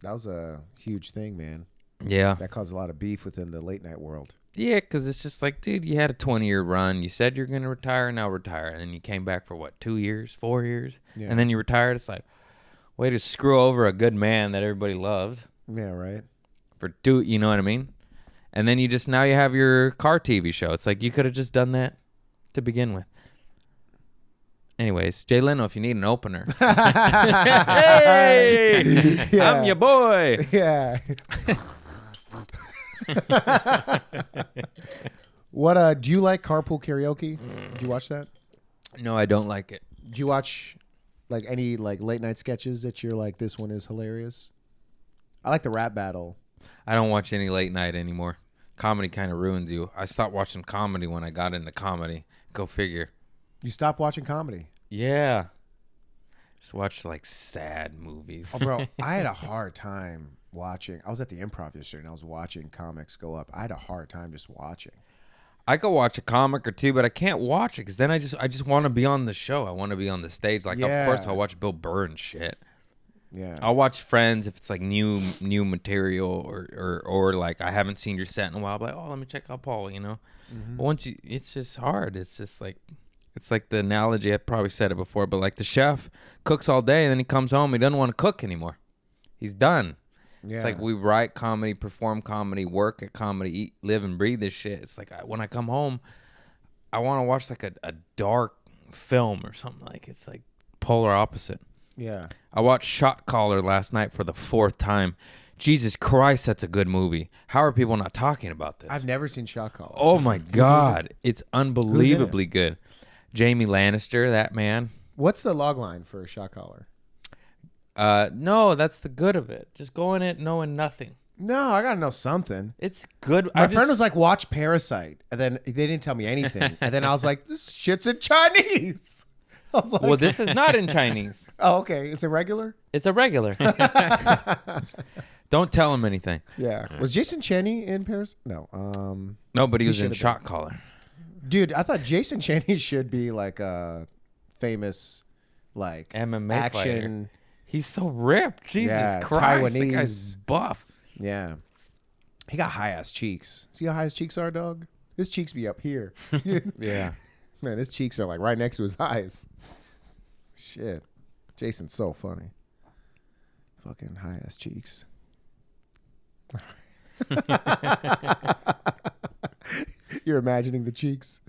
That was a huge thing, man. Yeah. That caused a lot of beef within the late night world. Yeah, because it's just like, dude, you had a 20-year run. You said you're going to retire, now retire. And then you came back for, what, 2 years, 4 years? Yeah. And then you retired. It's like, way to screw over a good man that everybody loved. Yeah, right? You know what I mean? And then now you have your car TV show. It's like you could have just done that to begin with. Anyways, Jay Leno, if you need an opener. Hey! Yeah. I'm your boy. Yeah. What do you like Carpool Karaoke? Do you watch that? No, I don't like it. Do you watch like any like late night sketches that you're like, this one is hilarious? I like the rap battle. I don't watch any late night anymore. Comedy kind of ruins you. I stopped watching comedy when I got into comedy. Go figure. You stopped watching comedy. Yeah. Just watch like sad movies. Oh, bro, I had a hard time watching. I was at the Improv yesterday and I was watching comics go up. I had a hard time just watching. I could watch a comic or two, but I can't watch it because then I just want to be on the show. I want to be on the stage. Like, of course, I'll watch Bill Burr and shit. Yeah. I'll watch Friends if it's like new material or like I haven't seen your set in a while. I'm like, oh, let me check out Paul, you know. But once it's just hard. It's just like, it's like the analogy. I probably said it before, but like the chef cooks all day and then he comes home. He doesn't want to cook anymore. He's done. Yeah. It's like we write comedy, perform comedy, work at comedy, eat, live, and breathe this shit. It's like when I come home, I want to watch like a dark film or something. Like it's like polar opposite. Yeah. I watched Shot Caller last night for the 4th time. Jesus Christ, that's a good movie. How are people not talking about this? I've never seen Shot Caller. Oh my God, it's unbelievably good. Jamie Lannister, that man. What's the log line for Shot Caller? No, that's the good of it. Just go in it knowing nothing. No, I gotta know something. It's good. My friend was like, watch Parasite. And then they didn't tell me anything. And then I was like, this shit's in Chinese. I was like, well, this is not in Chinese. Oh, okay. It's a regular? It's a regular. Don't tell him anything. Yeah. Was Jason Cheney in Paris? No. No, but he was in should've Shot Caller. Dude, I thought Jason Cheney should be like a famous, like, MMA action. fighter. He's so ripped. Jesus Yeah, Christ. That Taiwanese. guy's buff. Yeah. He got high ass cheeks. See how high his cheeks are, dog? His cheeks be up here. Yeah. Man, his cheeks are like right next to his eyes. Shit. Jason's so funny. Fucking high ass cheeks. You're imagining the cheeks.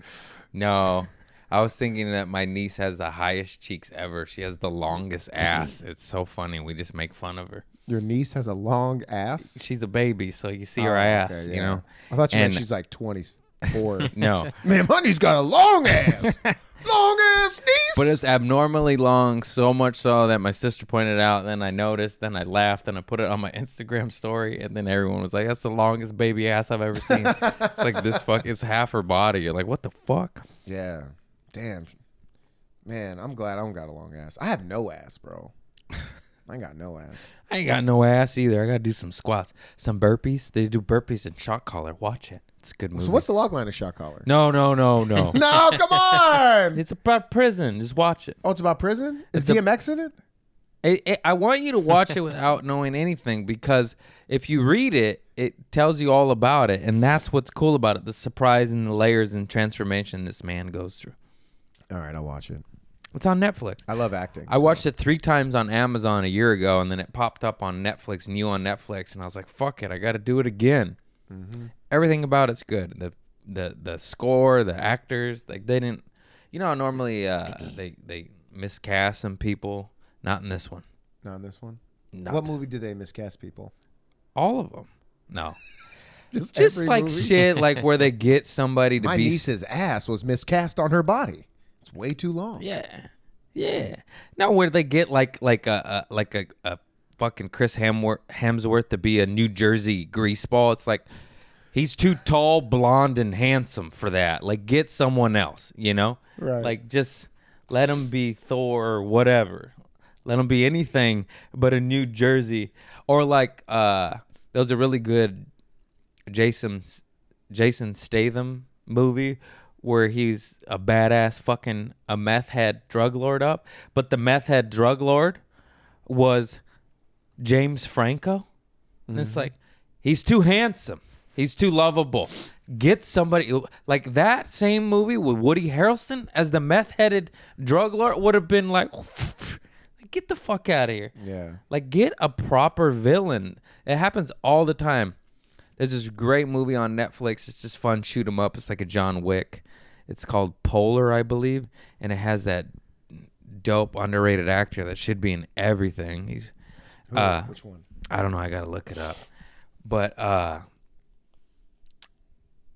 No. I was thinking that my niece has the highest cheeks ever. She has the longest ass. It's so funny. We just make fun of her. Your niece has a long ass? She's a baby, so you see her Oh, ass, okay, you yeah. know? I thought you meant And- she's like 24. No. Man, my niece got a long ass. Long ass niece. But it's abnormally long, so much so that my sister pointed out, then I noticed, then I laughed, and I put it on my Instagram story, and then everyone was like, that's the longest baby ass I've ever seen. It's like this it's half her body. You're like, what the fuck? Yeah. Damn. Man, I'm glad I don't got a long ass. I have no ass, bro. I ain't got no ass. I ain't got no ass either. I got to do some squats. Some burpees. They do burpees in Shot Caller. Watch it. It's a good movie. So what's the log line of Shot Caller? No. No, come on. It's about prison. Just watch it. Oh, it's about prison? Is It's a- DMX in it? I want you to watch it without knowing anything because if you read it, it tells you all about it. And that's what's cool about it. The surprise and the layers and transformation this man goes through. All right, I'll watch it. It's on Netflix. I love acting. I watched it 3 times on Amazon a year ago, and then it popped up on Netflix, new on Netflix, and I was like, fuck it, I got to do it again. Mm-hmm. Everything about it's good. The score, the actors, like they didn't, you know how normally they miscast some people? Not in this one. Not in this one? Not. What movie do they miscast people? All of them. No. Just Just like shit, like where they get somebody to My be. niece's ass was miscast on her body. It's way too long. Yeah. No, where they get like a fucking Chris Hemsworth to be a New Jersey greaseball. It's like he's too tall, blonde, and handsome for that. Like get someone else, you know? Right. Like just let him be Thor or whatever. Let him be anything but a New Jersey. Or like there was a really good Jason Statham movie where he's a badass fucking a meth head drug lord up, but the meth head drug lord was James Franco. And it's like, he's too handsome. He's too lovable. Get somebody like that same movie with Woody Harrelson as the meth-headed drug lord would have been like, get the fuck out of here. Yeah. Like, get a proper villain. It happens all the time. There's this great movie on Netflix. It's just fun. Shoot 'em up. It's like a John Wick. It's called Polar, I believe. And it has that dope, underrated actor that should be in everything. He's Which one? I don't know. I got to look it up. But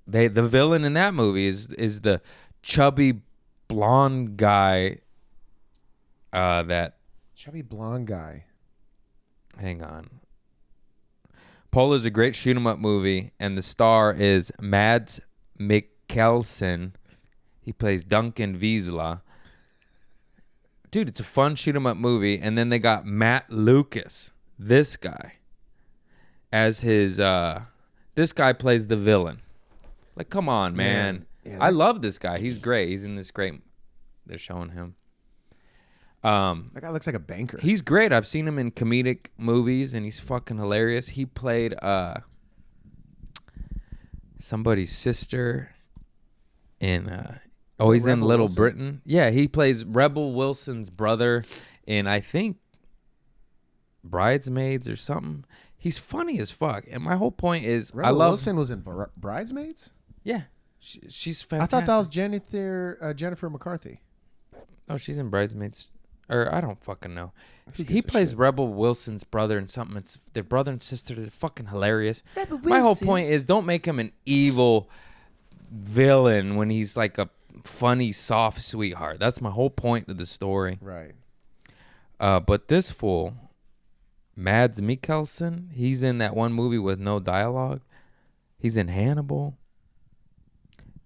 the villain in that movie is the chubby blonde guy that Chubby blonde guy. hang on. Polar's a great shoot 'em up movie, and the star is Mads Mikkelsen. He plays Duncan Wiesla. Dude, it's a fun shoot 'em up movie. And then they got Matt Lucas, this guy, as his this guy plays the villain. Like, come on, man. Yeah, I love this guy. He's great. He's in this great. They're showing him. That guy looks like a banker. He's great. I've seen him in comedic movies, and he's fucking hilarious. He played somebody's sister in. He's in Rebel Little Wilson? Britain. Yeah, he plays Rebel Wilson's brother in, I think, Bridesmaids or something. He's funny as fuck. And my whole point is, Rebel I love. Wilson was in Bridesmaids? Yeah, she's I fantastic. thought that was Jennifer McCarthy. Oh, she's in Bridesmaids. Or I don't fucking know. Who gives He a plays shit? Rebel Wilson's brother in something. It's their brother and sister. They're fucking hilarious. Rebel My whole Wilson. point is, don't make him an evil villain when he's like a funny, soft sweetheart. That's my whole point of the story. Right. But this fool, Mads Mikkelsen, he's in that one movie with no dialogue. He's in Hannibal.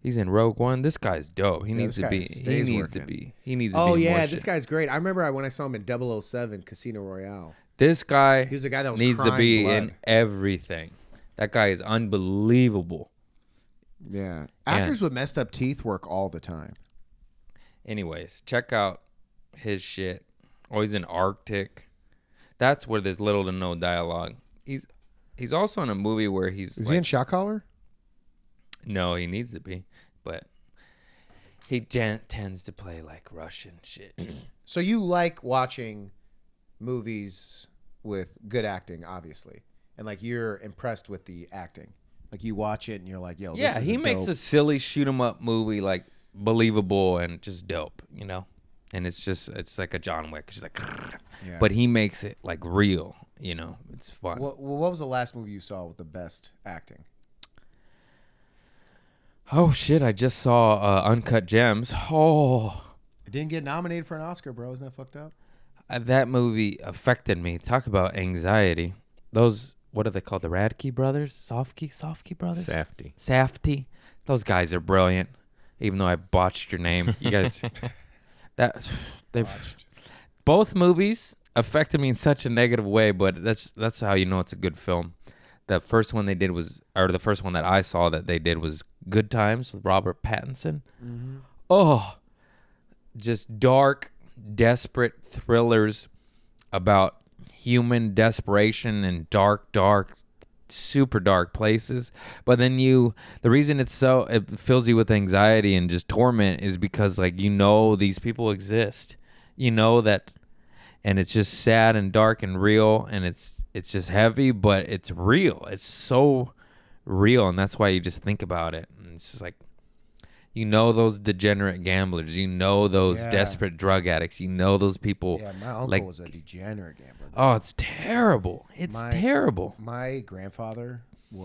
He's in Rogue One. This guy's dope. He needs this to be. guy He stays needs to working. be. He needs to Oh, be. in yeah, more this shit. guy's great. I remember when I saw him in 007 Casino Royale. This guy He was the guy that was needs to crying be blood. in everything. That guy is unbelievable. Yeah. Actors with messed up teeth work all the time. Anyways, check out his shit. Oh, he's in Arctic. That's where there's little to no dialogue. He's also in a movie where he's Is like, he in Shot Caller? no, he needs to be, but he tends to play like Russian shit. So you like watching movies with good acting, obviously. And like you're impressed with the acting. Like you watch it and you're like, yo, Yeah, this is he makes dope. a silly shoot 'em up movie like believable and just dope, you know? And it's like a John Wick. It's like, Yeah. but he makes it like real, you know? It's fun. What was the last movie you saw with the best acting? Oh shit, I just saw Uncut Gems. Oh, It didn't get nominated for an Oscar, bro. Isn't that fucked up? that movie affected me. Talk about anxiety. Those, what are they called? The Radke brothers? Sofke brothers? Safety. Safety. Those guys are brilliant. Even though I botched your name, you guys. They've both movies affected me in such a negative way, but that's how you know it's a good film. The first one they did was, or the first one that I saw that they did was Good Times with Robert Pattinson. Mm-hmm. Oh, just dark, desperate thrillers about human desperation in dark, super dark places. But then the reason it fills you with anxiety and just torment is because like, you know, these people exist, you know that, and it's just sad and dark and real, and it's just heavy, but it's real. It's so real, and that's why you just think about it. And it's just like, you know, those degenerate gamblers, you know, those Yeah. desperate drug addicts, you know, those people. Yeah, my uncle like, was a degenerate gambler. Bro. oh, it's terrible. It's terrible. My grandfather he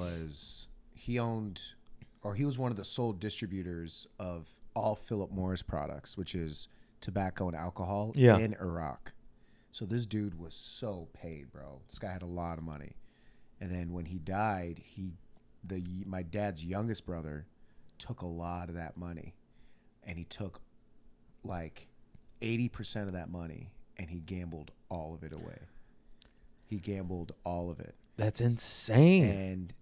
was one of the sole distributors of all Philip Morris products, which is tobacco and alcohol in Iraq. So this dude was so paid, bro. This guy had a lot of money. And then when he died, my dad's youngest brother took a lot of that money, and he took like 80% of that money, and he gambled all of it away. He gambled all of it. That's insane. And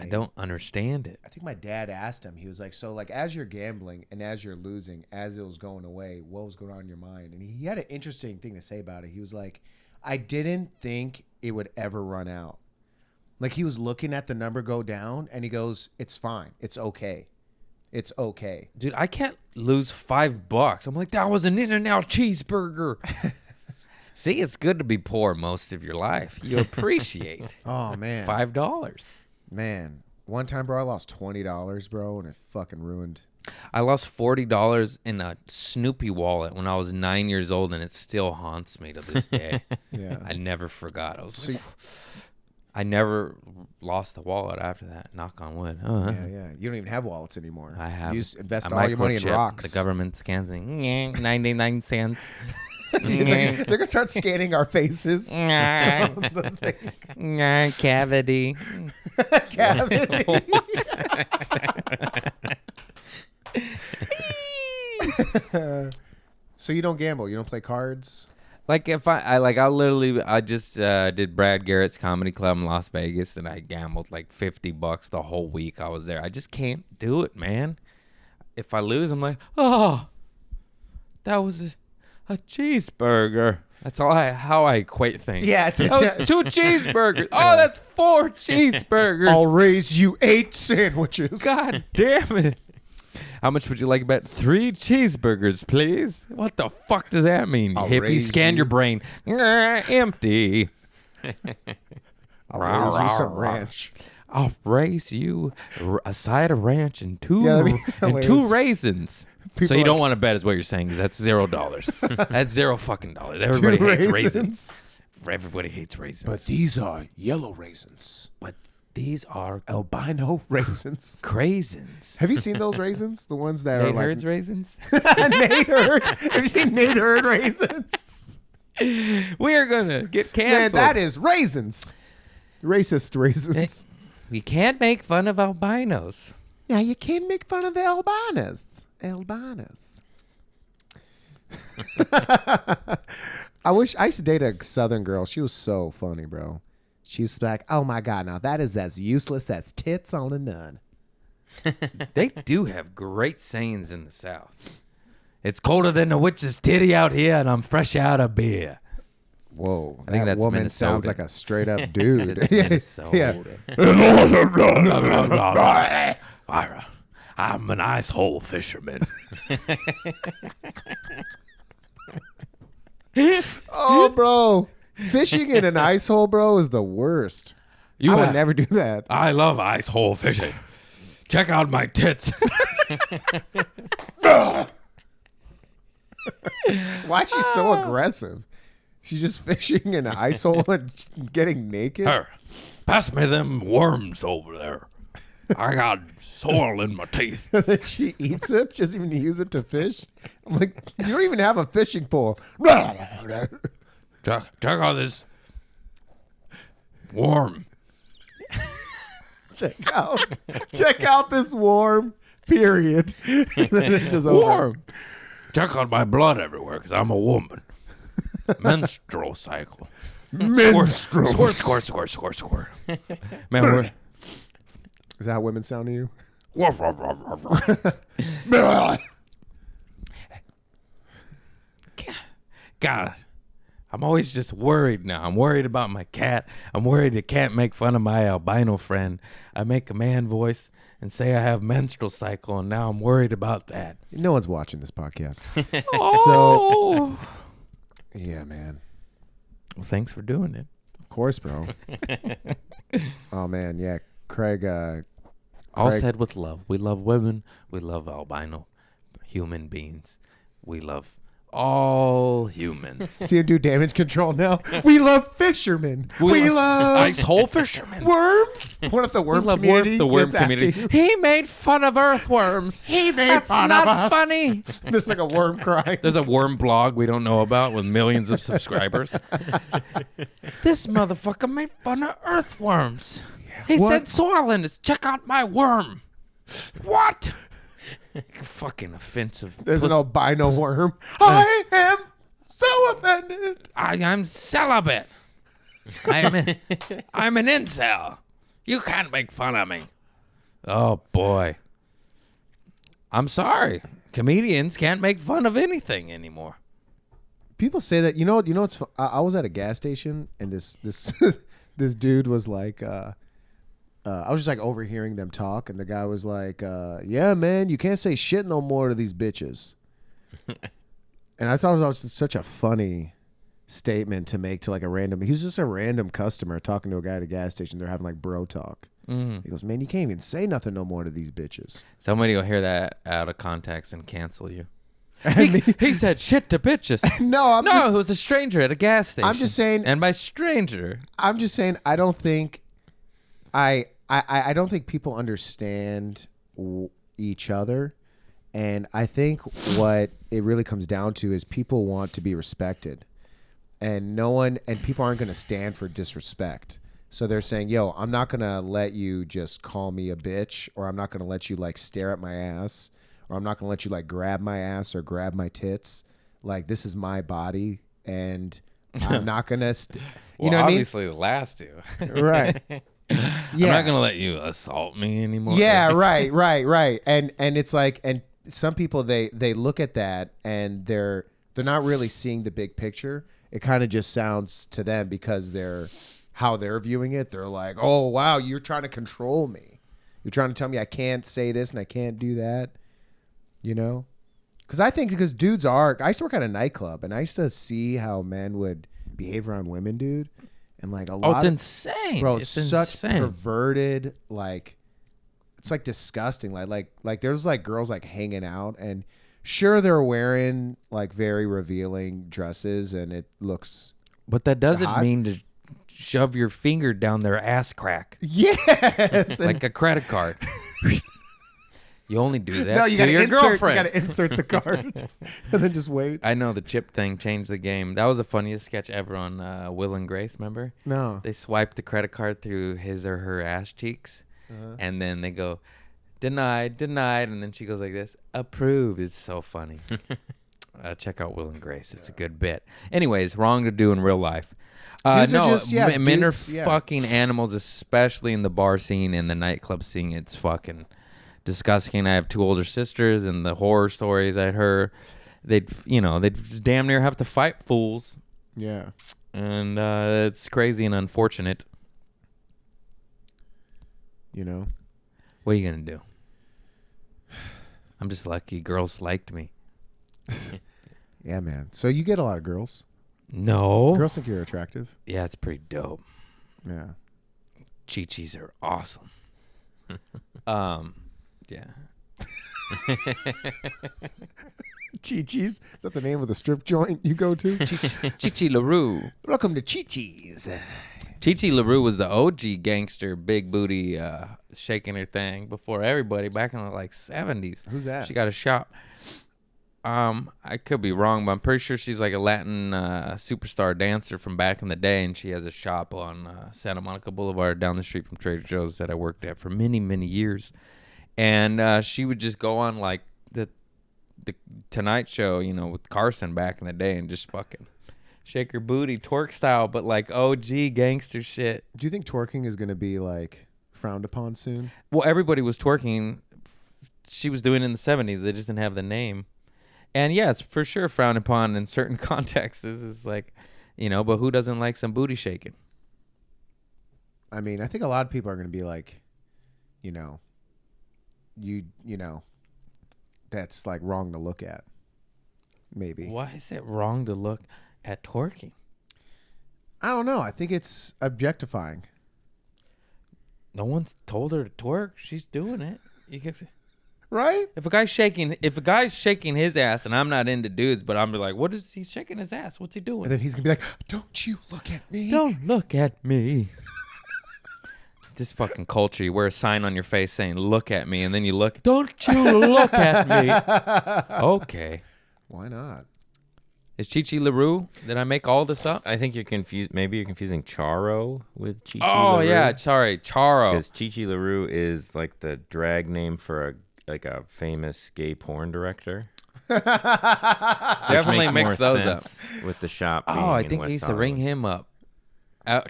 I don't understand it. I think my dad asked him, he was like, so like as you're gambling and as you're losing, as it was going away, what was going on in your mind? And he had an interesting thing to say about it. He was like, I didn't think it would ever run out. Like he was looking at the number go down, and he goes, it's fine. It's okay. It's okay. Dude, I can't lose $5. I'm like, that was an In-N-Out cheeseburger. See, it's good to be poor most of your life. You appreciate Oh, man. $5. Man. One time, bro, I lost $20, bro, and it fucking ruined. I lost $40 in a Snoopy wallet when I was 9 years old, and it still haunts me to this day. Yeah. I never forgot. I never lost the wallet after that. Knock on wood. Yeah. You don't even have wallets anymore. I have. You just invest a all your money in microchip. rocks. The government's canceling 99 cents. They're going to start scanning our faces. Cavity. Cavity. So you don't gamble? You don't play cards? Like if I just did Brad Garrett's Comedy Club in Las Vegas, and I gambled like $50 the whole week I was there. I just can't do it, man. If I lose, I'm like, oh, that was a cheeseburger. That's how I equate things. Yeah, that was 2 cheeseburgers. Oh, that's 4 cheeseburgers. I'll raise you 8 sandwiches. God damn it. How much would you like to bet? 3 cheeseburgers, please. What the fuck does that mean? You I'll hippie, raise scan you- your brain. Empty. I'll raise you some ranch. I'll raise you a side of ranch and 2 Yeah, that'd be and 2 hilarious. raisins. People So you like- don't want to bet, is what you're saying, because that's $0. That's $0 fucking dollars. Everybody hates raisins. Everybody hates raisins. But these are yellow raisins. But these are Albino raisins. craisins. Have you seen those raisins? The ones that Nate are like Hurd's raisins? Nate Hurd. Have you seen Nate Hurd raisins? We are going to get Man, canceled. that is raisins. Racist raisins. We can't make fun of albinos. Now you can't make fun of the albinos. Albinos. I used to date a Southern girl. She was so funny, bro. She was like, oh my God, now that is as useless as tits on a nun. They do have great sayings in the South. It's colder than a witch's titty out here, and I'm fresh out of beer. Whoa. I think that that's woman Minnesota. sounds like a straight up dude. It's Yeah, Minnesota. yeah. I'm an ice hole fisherman. Oh, bro. Fishing in an ice hole, bro, is the worst. I would never do that. I love ice hole fishing. Check out my tits. Why is she so aggressive? She's just fishing in an ice hole and getting naked? Here, pass me them worms over there. I got soil in my teeth. And then she eats it. She doesn't even use it to fish. I'm like, you don't even have a fishing pole. Check out this worm. check out this worm. Period. And then it's just over. Warm. Check out my blood everywhere, because I'm a woman. Menstrual cycle. Menstrual. Squirt. Man, we're... Is that how women sound to you? God, I'm always just worried now. I'm worried about my cat. I'm worried I can't make fun of my albino friend. I make a man voice and say I have menstrual cycle, and now I'm worried about that. No one's watching this podcast. Oh. Yeah, man. Well, thanks for doing it. Of course, bro. Oh, man. Yeah. Craig. All Craig- said with love. We love women. We love albino human beings. We love all humans. See him do damage control now. We love fishermen. We love ice hole fishermen. worms. What if the We worm love community? the worm gets after community. you? He made fun of earthworms. He made That's fun not of us. funny. There's like a worm crying. There's a worm blog we don't know about with millions of subscribers. This motherfucker made fun of earthworms. He What? said soil in it. Check out my worm. What? Fucking offensive. There's an puss- albino worm. I am so offended. I'm celibate. I'm an incel. You can't make fun of me. Oh boy. I'm sorry. Comedians can't make fun of anything anymore. People say that. You know. It's. I was at a gas station and this this dude was like. I was just like overhearing them talk, and the guy was like, "Yeah, man, you can't say shit no more to these bitches." And I thought it was such a funny statement to make to like a random. He was just a random customer talking to a guy at a gas station. They're having like bro talk. He goes, "Man, you can't even say nothing no more to these bitches." Somebody will hear that out of context and cancel you. And He said shit to bitches. no, No, it was a stranger at a gas station. I'm just saying- And by stranger, I'm just saying. I don't think. I don't think people understand each other, and I think what it really comes down to is people want to be respected, and people aren't going to stand for disrespect. So they're saying, "Yo, I'm not going to let you just call me a bitch, or I'm not going to let you like stare at my ass, or I'm not going to let you like grab my ass or grab my tits. Like this is my body, and I'm not gonna. You Well, know what I mean? obviously the last two. Right. I'm not gonna let you assault me anymore. Yeah, right. And it's like, and some people they look at that and they're not really seeing the big picture. It kind of just sounds to them because how they're viewing it. They're like, oh wow, you're trying to control me. You're trying to tell me I can't say this and I can't do that. You know, because dudes I used to work at a nightclub and I used to see how men would behave around women, dude. And like a lot, it's insane, bro. It's such insane. perverted, like it's like disgusting. Like there's like girls like hanging out, and sure they're wearing like very revealing dresses, and it looks But that doesn't hot. mean to shove your finger down their ass crack yes, like a credit card. You only do that no, you to gotta your girlfriend. You gotta insert the card, and then just wait. I know the chip thing changed the game. That was the funniest sketch ever on Will and Grace. Remember? No, They swiped the credit card through his or her ass cheeks, and then they go, denied, and then she goes like this, approved. It's so funny. Check out Will and Grace. It's a good bit. Anyways, wrong to do in real life. Dudes are no, just- yeah, men are dudes, yeah. fucking animals, especially in the bar scene and the nightclub scene. It's fucking disgusting. I have two older sisters, and the horror stories I'd heard, they'd damn near have to fight fools, yeah. and it's crazy and unfortunate. You know, What are you gonna do? I'm just lucky girls liked me. yeah, man. So you get a lot of girls. No. Girls think you're attractive. Yeah, it's pretty dope. Yeah. Chi-chis are awesome. Yeah. Chi-Chi's? Is that the name of the strip joint you go to? Chi-Chi LaRue. Welcome to Chi-Chi's. Chi-Chi LaRue was the OG gangster, big booty, shaking her thing before everybody back in the like 70s. Who's that? She got a shop. I could be wrong, but I'm pretty sure she's like a Latin superstar dancer from back in the day, and she has a shop on Santa Monica Boulevard down the street from Trader Joe's that I worked at for many, many years. And she would just go on like the Tonight Show, with Carson back in the day, and just fucking shake her booty, twerk style, but like OG gangster shit. Do you think twerking is going to be like frowned upon soon? Well, everybody was twerking. She was doing it in the 70s. They just didn't have the name. And yeah, it's for sure frowned upon in certain contexts. It's like, but who doesn't like some booty shaking? I mean, I think a lot of people are going to be like, that's like wrong to look at. Maybe. Why is it wrong to look at twerking? I don't know. I think it's objectifying. No one's told her to twerk. She's doing it. Right? If a guy's shaking his ass, and I'm not into dudes, but I'm like, what is he shaking his ass? What's he doing? And then he's going to be like, don't you look at me. Don't look at me. This fucking culture, you wear a sign on your face saying, look at me, and then you look, don't you look at me. Okay. Why not? Is Chi-Chi LaRue? Did I make all this up? I think you're confused. Maybe you're confusing Charo with Chi-Chi Oh, LaRue. yeah. Sorry. Charo. Because Chi-Chi LaRue is like the drag name for a famous gay porn director. Which Definitely makes mix more those up. sense with the shop being Oh, I in think I West used to ring Hollywood. him up.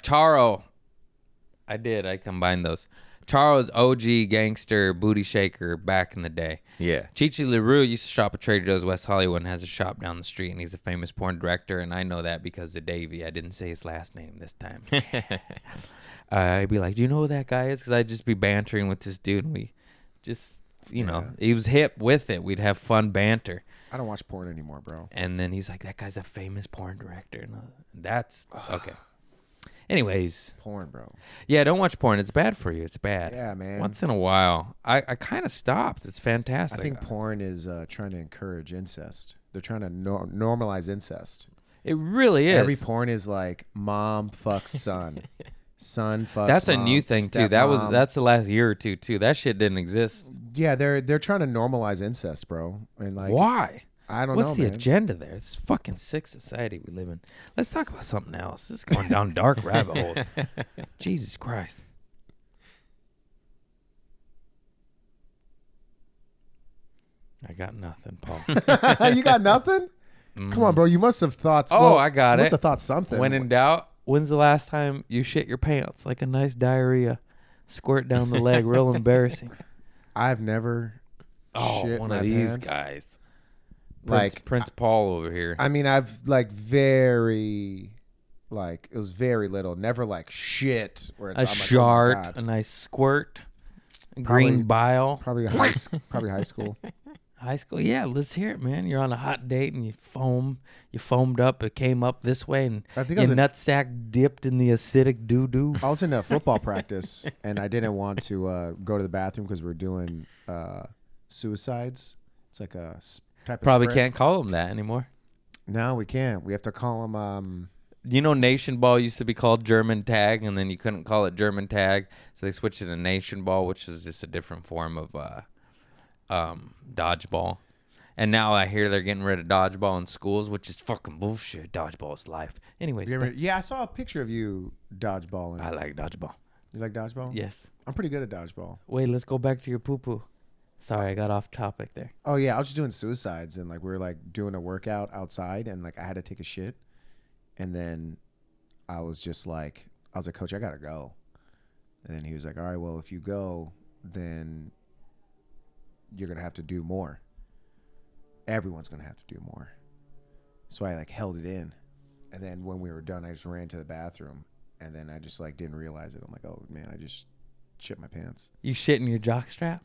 Charo. I did. I combined those. Charo's OG gangster booty shaker back in the day. Yeah. Chi-Chi LaRue used to shop at Trader Joe's West Hollywood and has a shop down the street, and he's a famous porn director, and I know that because of Davey. I didn't say his last name this time. I'd be like, do you know who that guy is? Because I'd just be bantering with this dude, and we just, he was hip with it. We'd have fun banter. I don't watch porn anymore, bro. And then he's like, that guy's a famous porn director. And that's, okay. Anyways. Porn, bro. Yeah, don't watch porn. It's bad for you. It's bad. Yeah, man. Once in a while. I kind of stopped. It's fantastic. I think porn is trying to encourage incest. They're trying to normalize incest. It really is. Every porn is like mom fucks son. Son fucks That's a mom, new thing too. stepmom. That's the last year or two too. That shit didn't exist. Yeah, they're trying to normalize incest, bro. And like, Why? I don't What's know, the man. agenda there? It's a fucking sick society we live in. Let's talk about something else. This is going down dark rabbit holes. Jesus Christ. I got nothing, Paul. You got nothing? Come on, bro. You must have thought. Oh, I got you it. Must have thought something. When in doubt, when's the last time you shit your pants? Like a nice diarrhea. Squirt down the leg. Real embarrassing. I've never. Oh, shit one my of these pants. guys. Like Prince Paul over here. I mean, I've like very, like it was very little. Never like shit. Where it's A I'm like, oh my shart, God. a nice squirt, green bile. Probably probably high school. High school, yeah. Let's hear it, man. You're on a hot date and you foamed up. It came up this way, and I think I your was nutsack dipped in the acidic doo doo. I was in a football practice and I didn't want to go to the bathroom because we're doing suicides. It's like a type Probably of sprint. can't call them that anymore. No, we can't. We have to call them. You know, Nation Ball used to be called German Tag, and then you couldn't call it German Tag, so they switched it to Nation Ball, which is just a different form of dodgeball. And now I hear they're getting rid of dodgeball in schools, which is fucking bullshit. Dodgeball is life. Anyways, Yeah, I saw a picture of you dodgeballing. I like dodgeball. You like dodgeball? Yes. I'm pretty good at dodgeball. Wait, let's go back to your poo-poo. Sorry, I got off topic there. Oh yeah, I was just doing suicides and like we were like doing a workout outside and like I had to take a shit, and then I was like, Coach, I gotta go. And then he was like, all right, well, if you go, then you're gonna have to do more. Everyone's gonna have to do more. So I like held it in, and then when we were done, I just ran to the bathroom, and then I just like didn't realize it. I'm like, oh man, I just shit my pants. You shit in your jockstrap?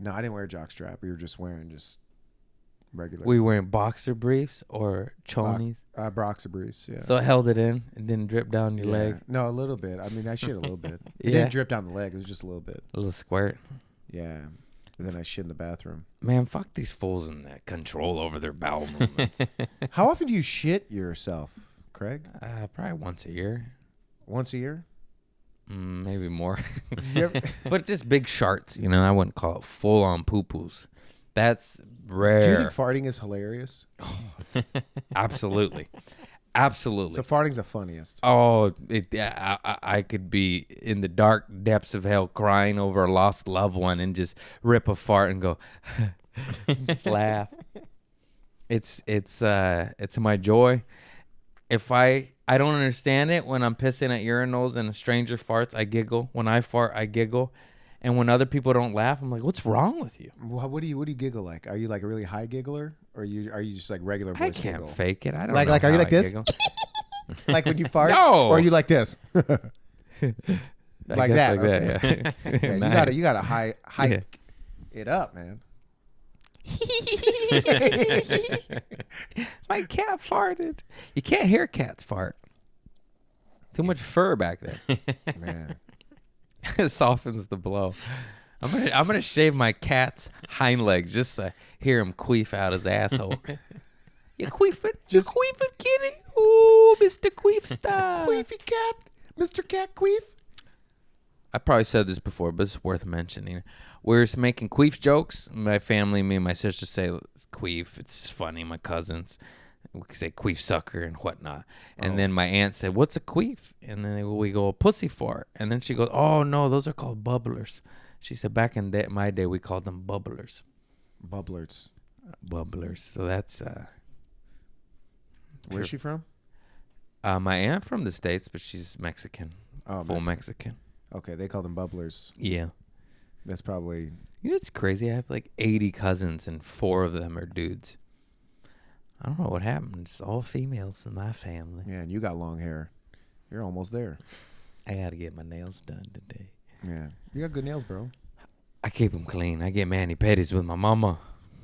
No, I didn't wear a jockstrap. We were just wearing just regular. Were you wearing boxer briefs or chonies? Boxer briefs, yeah. So it held it in and didn't drip down your Yeah. leg? No, a little bit. I mean, I shit a little bit. It Yeah. didn't drip down the leg. It was just a little bit. A little squirt. Yeah. And then I shit in the bathroom. Man, fuck these fools in that control over their bowel movements. How often do you shit yourself, Craig? Probably once a year. Once a year? Maybe more. You ever- But just big sharts, you know. I wouldn't call it full-on poo-poos. That's rare. Do you think farting is hilarious? Absolutely. Absolutely. So farting's the funniest. Oh, I could be in the dark depths of hell crying over a lost loved one and just rip a fart and go, just laugh. It's my joy. If I don't understand it when I'm pissing at urinals and a stranger farts, I giggle. When I fart, I giggle. And when other people don't laugh, I'm like, what's wrong with you? What do you giggle like? Are you like a really high giggler, or are you just like regular I voice can't giggle? fake it. I don't Like- know like, are you how like I this? giggle. Like when you fart? No. Or are you like this? I Like guess that, okay. yeah. Yeah, Nice. you gotta hike it up, man. My cat farted. You can't hear cats fart. Too much fur back there. Man. It softens the blow. I'm gonna shave my cat's hind legs just to hear him queef out his asshole. You queefing? You queefing, kitty? Ooh, Mr. Queef style. Queefy cat, Mr. Cat Queef. I probably said this before, but it's worth mentioning. We're just making queef jokes. My family, me and my sister say it's queef. It's funny. My cousins, we say queef sucker and whatnot. And then my aunt said, what's a queef? And then we go, pussy fart. And then she goes, oh, no, those are called bubblers. She said back in my day, we called them bubblers. Bubblers. Bubblers. So that's... Where's she from? my aunt from the States, but she's Mexican. Oh, Full Mexican. Okay, they call them bubblers. Yeah. That's probably... You know, it's crazy. I have like 80 cousins, and 4 of them are dudes. I don't know what happened. It's all females in my family. Yeah, and you got long hair. You're almost there. I got to get my nails done today. Yeah. You got good nails, bro. I keep them clean. I get mani-pedis with my mama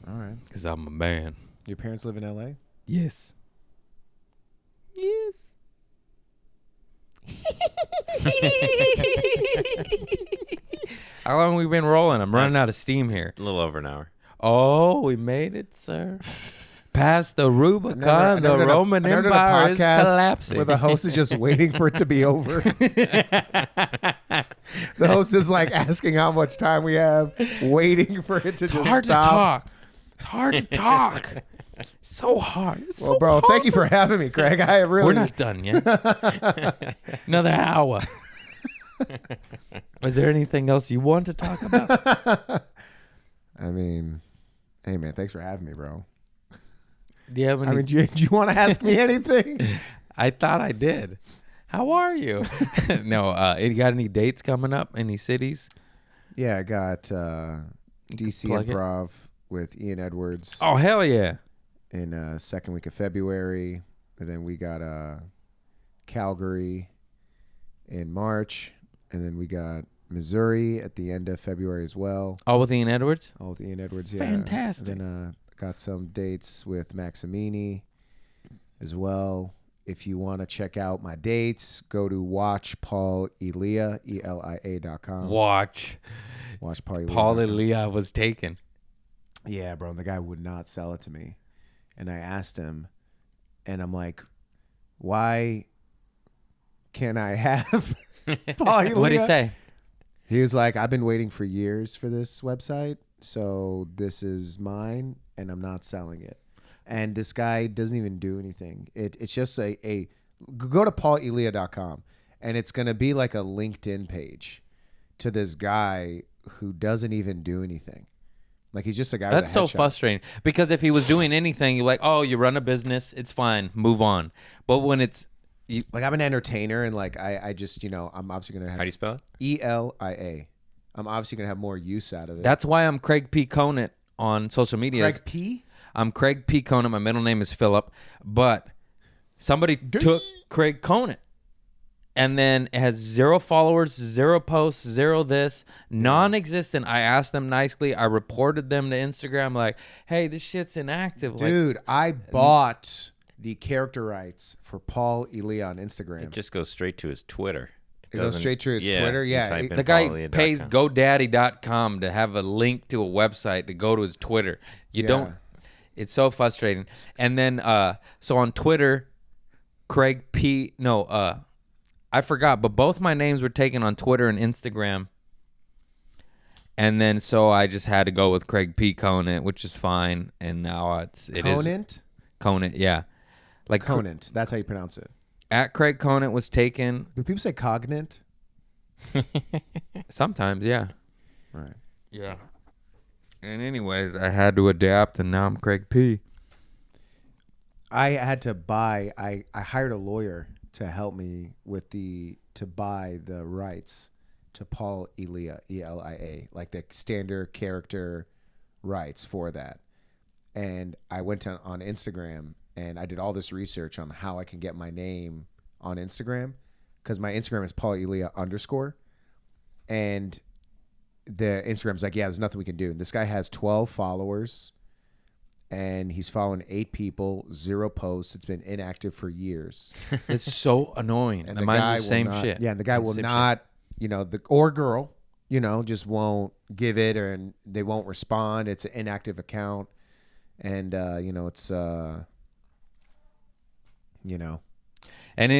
All right. because I'm a man. Your parents live in L.A.? Yes. Yes. How long we been rolling? I'm running out of steam here. A little over an hour. Oh, we made it, sir. Past the Rubicon, I've never the done a- Roman I've never done a Empire is podcast collapsing. where the host is just waiting for it to be over. The host is like asking how much time we have, waiting for it to It's just hard stop. to talk. It's hard to talk. So hard. It's Well, so bro, hard. thank you for having me, Craig. I really... We're not done yet. Another hour. Is there anything else you want to talk about? I mean, hey, man, thanks for having me, bro. Do you have any? I mean, do you want to ask me anything? I thought I did. How are you? No. You got any dates coming up? Any cities? Yeah, I got DC plug it. Improv with Ian Edwards Oh hell yeah! in second week of February, and then we got Calgary in March, and then we got Missouri at the end of February as well. All with Ian Edwards. All with Ian Edwards, yeah. Fantastic. And then got some dates with Maximini as well. If you want to check out my dates, go to watch Paul Elia, ELIA.com. Watch Paul Elia. Paul Elia was taken. Yeah, bro. The guy would not sell it to me. And I asked him, and I'm like, why can't I have Paul Elia? What did he say? He was like, I've been waiting for years for this website, so this is mine, and I'm not selling it. And this guy doesn't even do anything. It's just a go to paulelia.com, and it's going to be like a LinkedIn page to this guy who doesn't even do anything. Like, he's just a guy That's with a so headshot. frustrating because if he was doing anything, you're like, oh, you run a business, it's fine, move on. But when it's Like, I'm an entertainer, and like I just, I'm obviously going to have How do you spell it? ELIA. I'm obviously going to have more use out of it. that's why I'm Craig P. Conant on social media. Greg P? I'm Craig P. Conant. My middle name is Philip, but somebody took Craig Conant, and then it has 0 followers, 0 posts, 0 this, non-existent. I asked them nicely. I reported them to Instagram, like, "Hey, this shit's inactive." Dude, I bought the character rights for Paul Elia on Instagram. It just goes straight to his Twitter. It goes doesn't- straight to his Twitter? you Yeah, type in the guy paulelia.com. pays GoDaddy.com to have a link to a website to go to his Twitter. You Yeah. don't. It's so frustrating. And then, so on Twitter, Craig P. No, I forgot, but both my names were taken on Twitter and Instagram. And then, so I just had to go with Craig P. Conant, which is fine. And now it is Conant? Conant, yeah. Like Conant. That's how you pronounce it. at Craig Conant was taken. Do people say cognate? Sometimes, yeah. Right. Yeah. And anyways, I had to adapt, and now I'm Craig P. I had to buy, I hired a lawyer to help me with to buy the rights to Paul Elia, ELIA, like the standard character rights for that. And I went on Instagram, and I did all this research on how I can get my name on Instagram, because my Instagram is Paul Elia _. And the Instagram's like, yeah, there's nothing we can do. And this guy has 12 followers, and he's following 8 people, 0 posts. It's been inactive for years. It's so annoying. And And mine's the will same not, shit. Yeah, and the guy It's will the same not, or girl, just won't give it, and they won't respond. It's an inactive account. And, it's, And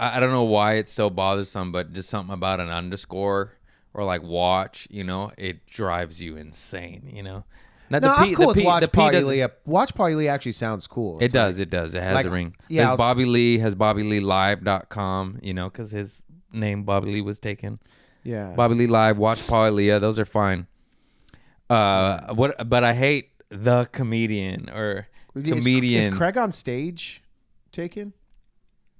I don't know why it's so bothersome, but just something about an underscore or like watch, it drives you insane, Now, No, I'm cool with the Watch P Paul doesn't- Elia. Watch Paul Elia actually sounds cool. It It's does. like- It does. It has like, a ring. yeah, There's Bobby Lee has BobbyLeeLive.com, because his name Bobby Lee was taken. Yeah. Bobby Lee Live, watch Paul Elia. Those are fine. But I hate the comedian or comedian. Is Craig on stage taken?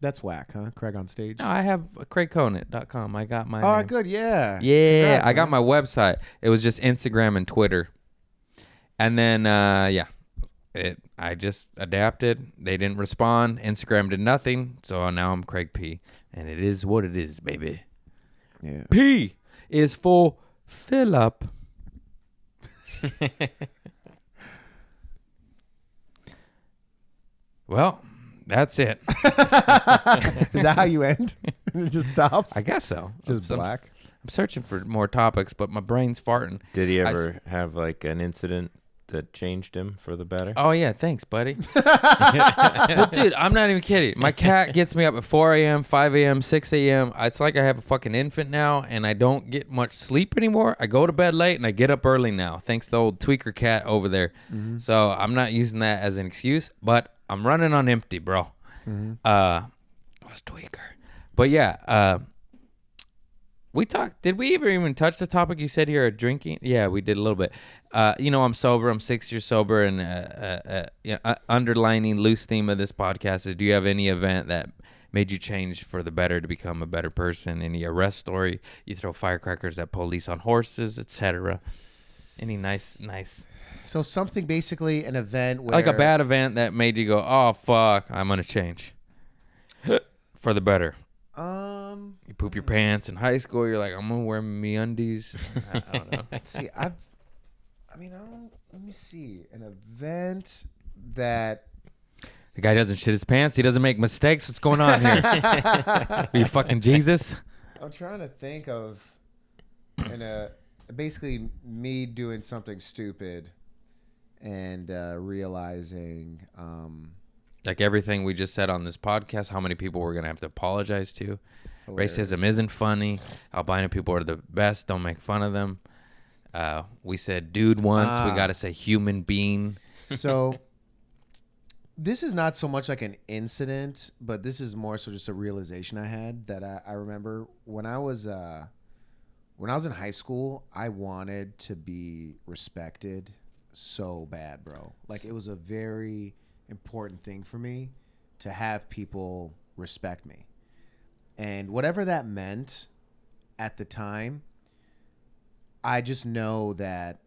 That's whack, huh? Craig on stage. No, I have CraigConant.com. I got my Oh, name. good. Yeah. Yeah, Congrats, I got man. my website. It was just Instagram and Twitter. And then, I just adapted. They didn't respond. Instagram did nothing. So now I'm Craig P. And it is what it is, baby. Yeah. P is for Philip. Well, that's it. Is that how you end? It just stops. I guess so. Just I'm, black. I'm searching for more topics, but my brain's farting. Did he I ever have like an incident that changed him for the better? Oh, yeah. Thanks, buddy. Well, dude, I'm not even kidding. My cat gets me up at 4 a.m., 5 a.m., 6 a.m. It's like I have a fucking infant now, and I don't get much sleep anymore. I go to bed late, and I get up early now, thanks to the old tweaker cat over there. Mm-hmm. So I'm not using that as an excuse, but I'm running on empty, bro. Mm-hmm. Was tweaker. But, yeah, We talked. Did we ever even touch the topic you said here? Drinking? Yeah, we did a little bit. I'm sober. I'm 6 years sober, and underlining loose theme of this podcast is: do you have any event that made you change for the better to become a better person? Any arrest story? You throw firecrackers at police on horses, etc. Any nice, So something basically an event where like a bad event that made you go, "Oh fuck, I'm gonna change for the better." You poop your pants in high school. You're like, I'm gonna wear MeUndies. I don't know. See, let me see an event that The guy doesn't shit his pants. He doesn't make mistakes. What's going on here? Are you fucking Jesus? I'm trying to think of basically me doing something stupid and realizing Like everything we just said on this podcast, how many people we're gonna have to apologize to. hilarious. Racism isn't funny. Albino people are the best. Don't make fun of them. We said dude once. We got to say human being. So this is not so much like an incident, but this is more so just a realization I had that I remember when I was in high school. I wanted to be respected so bad, bro. Like it was a very important thing for me to have people respect me. And whatever that meant at the time, I just know that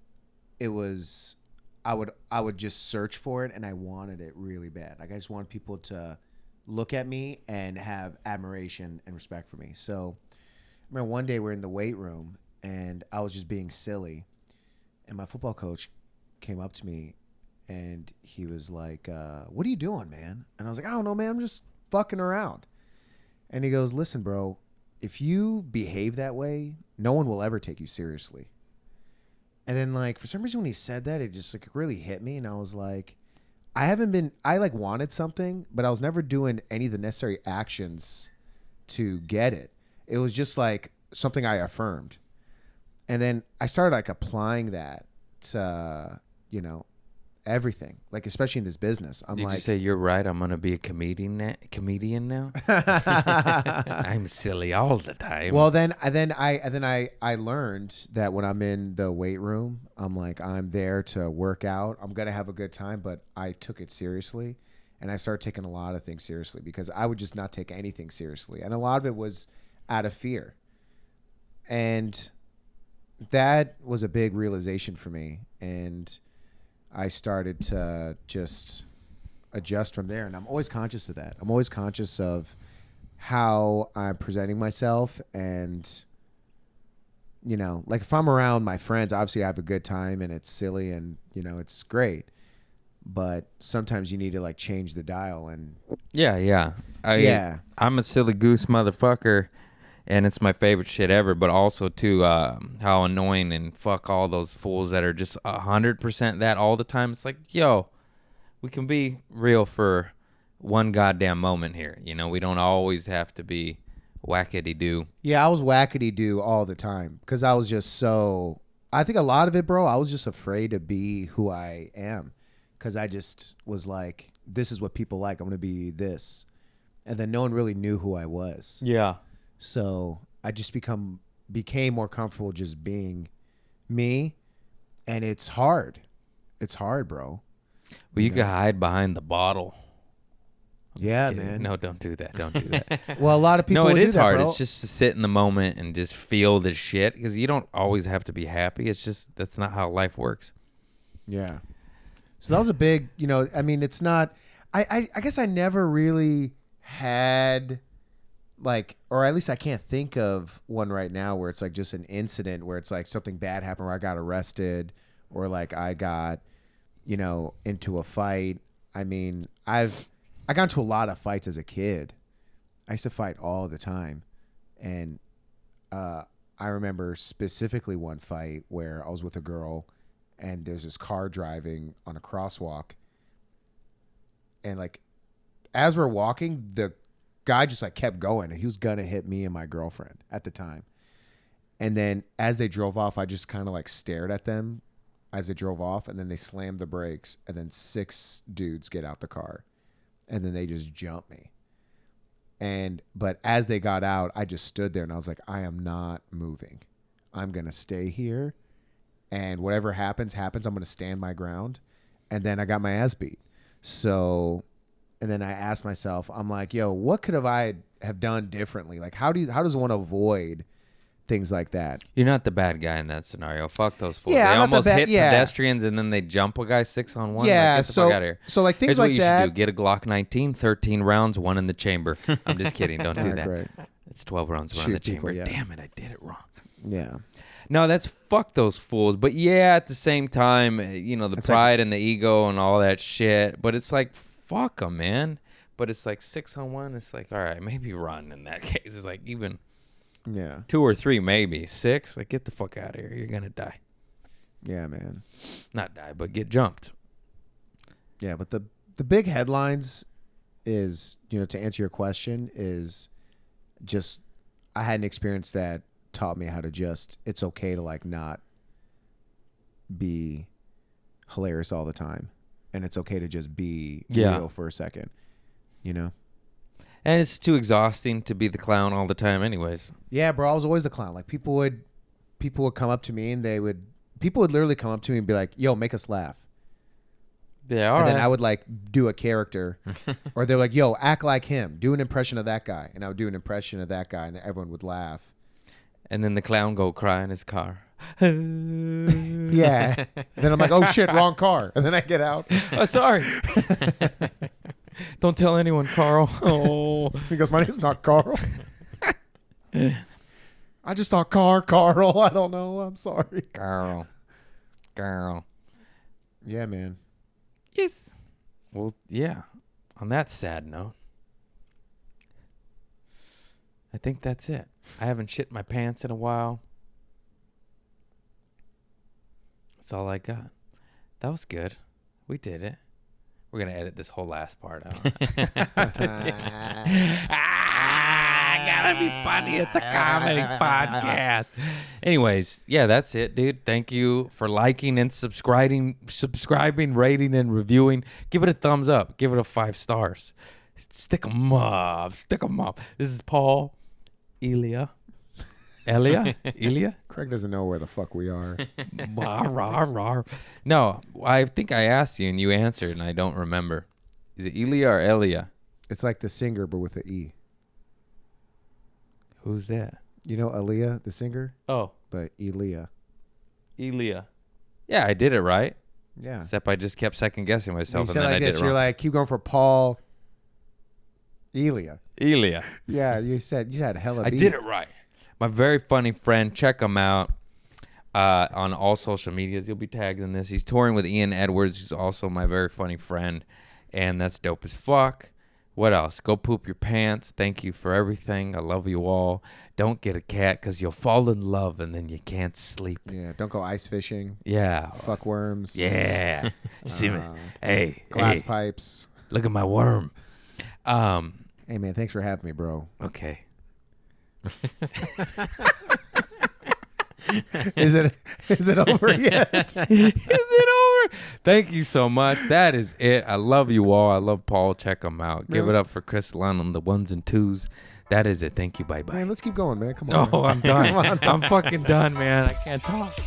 it was I would just search for it, and I wanted it really bad. Like I just wanted people to look at me and have admiration and respect for me. So I remember one day we're in the weight room and I was just being silly, and my football coach came up to me and he was like, what are you doing, man? And I was like, I don't know, man, I'm just fucking around. And he goes, listen, bro, if you behave that way, no one will ever take you seriously. And then, like, for some reason when he said that, it just like really hit me. And I was like, I wanted something, but I was never doing any of the necessary actions to get it. It was just like something I affirmed. And then I started like applying that to, everything, like especially in this business. Did you say you're right? I'm gonna be a comedian now. I'm silly all the time. Well, then I learned that when I'm in the weight room, I'm there to work out. I'm gonna have a good time, but I took it seriously, and I started taking a lot of things seriously because I would just not take anything seriously, and a lot of it was out of fear, and that was a big realization for me, and I started to just adjust from there. And I'm always conscious of that. I'm always conscious of how I'm presenting myself. And, like if I'm around my friends, obviously I have a good time and it's silly and, it's great. But sometimes you need to like change the dial. And yeah. I'm a silly goose motherfucker. And it's my favorite shit ever, but also too how annoying and fuck all those fools that are just 100% that all the time. It's like, yo, we can be real for one goddamn moment here. We don't always have to be whackity-doo. Yeah, I was whackity-doo all the time because I was just so... I think a lot of it, bro, I was just afraid to be who I am because I just was like, this is what people like. I'm going to be this. And then no one really knew who I was. Yeah. So I just became more comfortable just being me, and it's hard. It's hard, bro. Well, you can hide behind the bottle. Yeah, man. No, don't do that. Don't do that. Well, a lot of people. No, it do is that, hard. bro. It's just to sit in the moment and just feel the shit because you don't always have to be happy. It's just that's not how life works. Yeah. So that was a big. It's not. I guess I never really had. Like, or at least I can't think of one right now where it's like just an incident where it's like something bad happened where I got arrested or like I got, into a fight. I got into a lot of fights as a kid. I used to fight all the time. And I remember specifically one fight where I was with a girl and there's this car driving on a crosswalk. And like, as we're walking, the guy just like kept going and he was gonna hit me and my girlfriend at the time. And then as they drove off, I just kind of like stared at them as they drove off, and then they slammed the brakes, and then 6 dudes get out the car and then they just jump me. But as they got out, I just stood there and I was like, I am not moving. I'm going to stay here. And whatever happens, happens. I'm going to stand my ground. And then I got my ass beat. So, and then I asked myself, I'm like, yo, what could I have done differently? Like, how does one avoid things like that? You're not the bad guy in that scenario. Fuck those fools. Yeah, they I'm not the almost bad- hit yeah. pedestrians and then they jump a guy 6-on-1. Yeah, Like, get the fuck out of here. So like things Here's like what you that. should do. Get a Glock 19, 13 rounds, 1 in the chamber. I'm just kidding. Don't do Alright, that. great. It's 12 rounds, 1 in Shoot the chamber. people, yeah. Damn it, I did it wrong. Yeah. No, that's fuck those fools. But yeah, at the same time, you know, the It's like- pride and the ego and all that shit. But it's like, fuck them, man. But it's like 6-on-1. It's like, all right, maybe run in that case. It's like even Yeah. 2 or 3, maybe 6. Like, get the fuck out of here. You're gonna die. Yeah, man. Not die, but get jumped. Yeah, but the big headlines is, to answer your question, is just I had an experience that taught me how to it's okay to like not be hilarious all the time. And it's okay to just be real for a second. And it's too exhausting to be the clown all the time anyways. Yeah, bro, I was always the clown. Like people would come up to me and people would literally come up to me and be like, yo, make us laugh. Yeah, all And right. then I would like do a character, or they're like, yo, act like him, do an impression of that guy. And I would do an impression of that guy and then everyone would laugh. And then the clown go cry in his car. Yeah. Then I'm like, oh shit, wrong car. And then I get out. Oh, sorry. Don't tell anyone, Carl. Oh. He goes, my name's not Carl. I just thought Carl. I don't know. I'm sorry. Carl. Yeah, man. Yes. Well, yeah. On that sad note, I think that's it. I haven't shit my pants in a while. That's all I got. That was good. We did it. We're going to edit this whole last part out. Gotta be funny. It's a comedy podcast. Anyways, yeah, that's it, dude. Thank you for liking and subscribing, rating, and reviewing. Give it a thumbs up. Give it a 5 stars. Stick them up. This is Paul, Elia. Craig doesn't know where the fuck we are. No, I think I asked you and you answered, and I don't remember. Is it Elia or Elia? It's like the singer, but with an E. Who's that? You know Elia, the singer? Oh, But Elia. Elia. Yeah, I did it right. Yeah. Except I just kept second guessing You myself, said and then like I did this. it You're wrong. like, keep going for Paul. Elia. Elia. Yeah, you had hella I beat. did it right. My very funny friend. Check him out on all social medias. You'll be tagged in this. He's touring with Ian Edwards, who's also my very funny friend, and that's dope as fuck. What else? Go poop your pants. Thank you for everything. I love you all. Don't get a cat because you'll fall in love and then you can't sleep. Yeah, don't go ice fishing. Yeah. Fuck worms. Yeah. See me. Hey. Glass hey, pipes. look at my worm. Hey, man, thanks for having me, bro. Okay. Is it over yet? Is it over? Thank you so much. That is it. I love you all. I love Paul. Check him out. Give it up for Chris Lunn on the 1s and 2s. That is it. Thank you. Bye-bye. Man, let's keep going, man. Come on. No, I'm done. Come on. I'm fucking done, man. I can't talk.